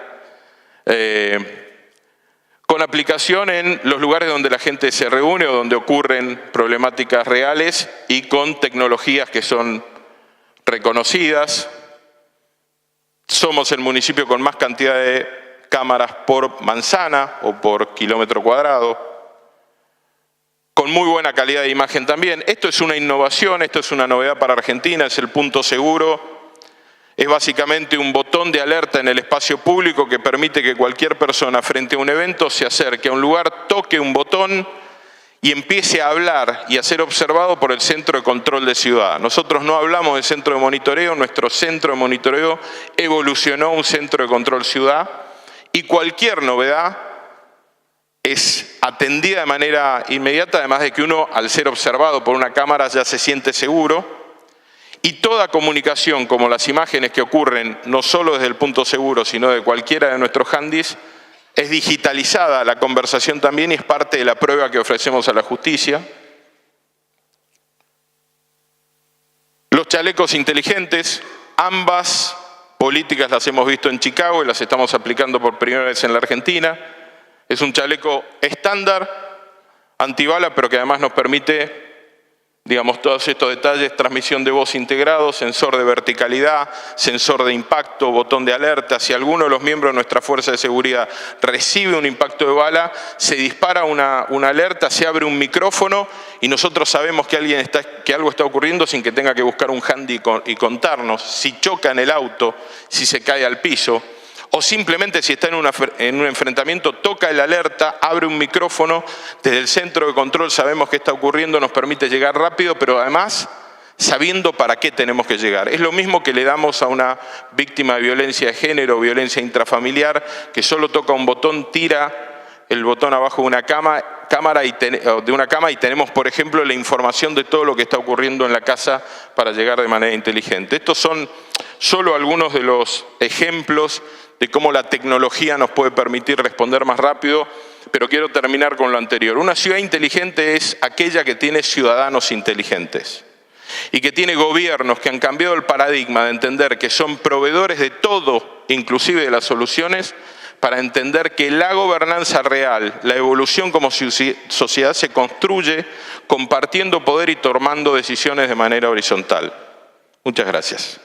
Con aplicación en los lugares donde la gente se reúne o donde ocurren problemáticas reales y con tecnologías que son reconocidas. Somos el municipio con más cantidad de cámaras por manzana o por kilómetro cuadrado, con muy buena calidad de imagen también. Esto es una innovación, esto es una novedad para Argentina, es el punto seguro. Es básicamente un botón de alerta en el espacio público que permite que cualquier persona frente a un evento se acerque a un lugar, toque un botón y empiece a hablar y a ser observado por el Centro de Control de Ciudad. Nosotros no hablamos del centro de monitoreo, nuestro centro de monitoreo evolucionó a un centro de control ciudad y cualquier novedad es atendida de manera inmediata, además de que uno, al ser observado por una cámara, ya se siente seguro. Y toda comunicación, como las imágenes que ocurren, no solo desde el punto seguro, sino de cualquiera de nuestros handys, es digitalizada la conversación también y es parte de la prueba que ofrecemos a la justicia. Los chalecos inteligentes, ambas políticas las hemos visto en Chicago y las estamos aplicando por primera vez en la Argentina. Es un chaleco estándar, antibala, pero que además nos permite, digamos, todos estos detalles: transmisión de voz integrado, sensor de verticalidad, sensor de impacto, botón de alerta. Si alguno de los miembros de nuestra fuerza de seguridad recibe un impacto de bala, se dispara una alerta, se abre un micrófono y nosotros sabemos que algo está ocurriendo sin que tenga que buscar un handy y contarnos. Si choca en el auto, si se cae al piso, o simplemente si está en un enfrentamiento, toca el alerta, abre un micrófono, desde el centro de control sabemos qué está ocurriendo, nos permite llegar rápido, pero además sabiendo para qué tenemos que llegar. Es lo mismo que le damos a una víctima de violencia de género o violencia intrafamiliar, que solo toca un botón, tira el botón abajo de una cama y tenemos, por ejemplo, la información de todo lo que está ocurriendo en la casa para llegar de manera inteligente. Estos son solo algunos de los ejemplos de cómo la tecnología nos puede permitir responder más rápido, pero quiero terminar con lo anterior. Una ciudad inteligente es aquella que tiene ciudadanos inteligentes y que tiene gobiernos que han cambiado el paradigma de entender que son proveedores de todo, inclusive de las soluciones, para entender que la gobernanza real, la evolución como sociedad se construye compartiendo poder y tomando decisiones de manera horizontal. Muchas gracias.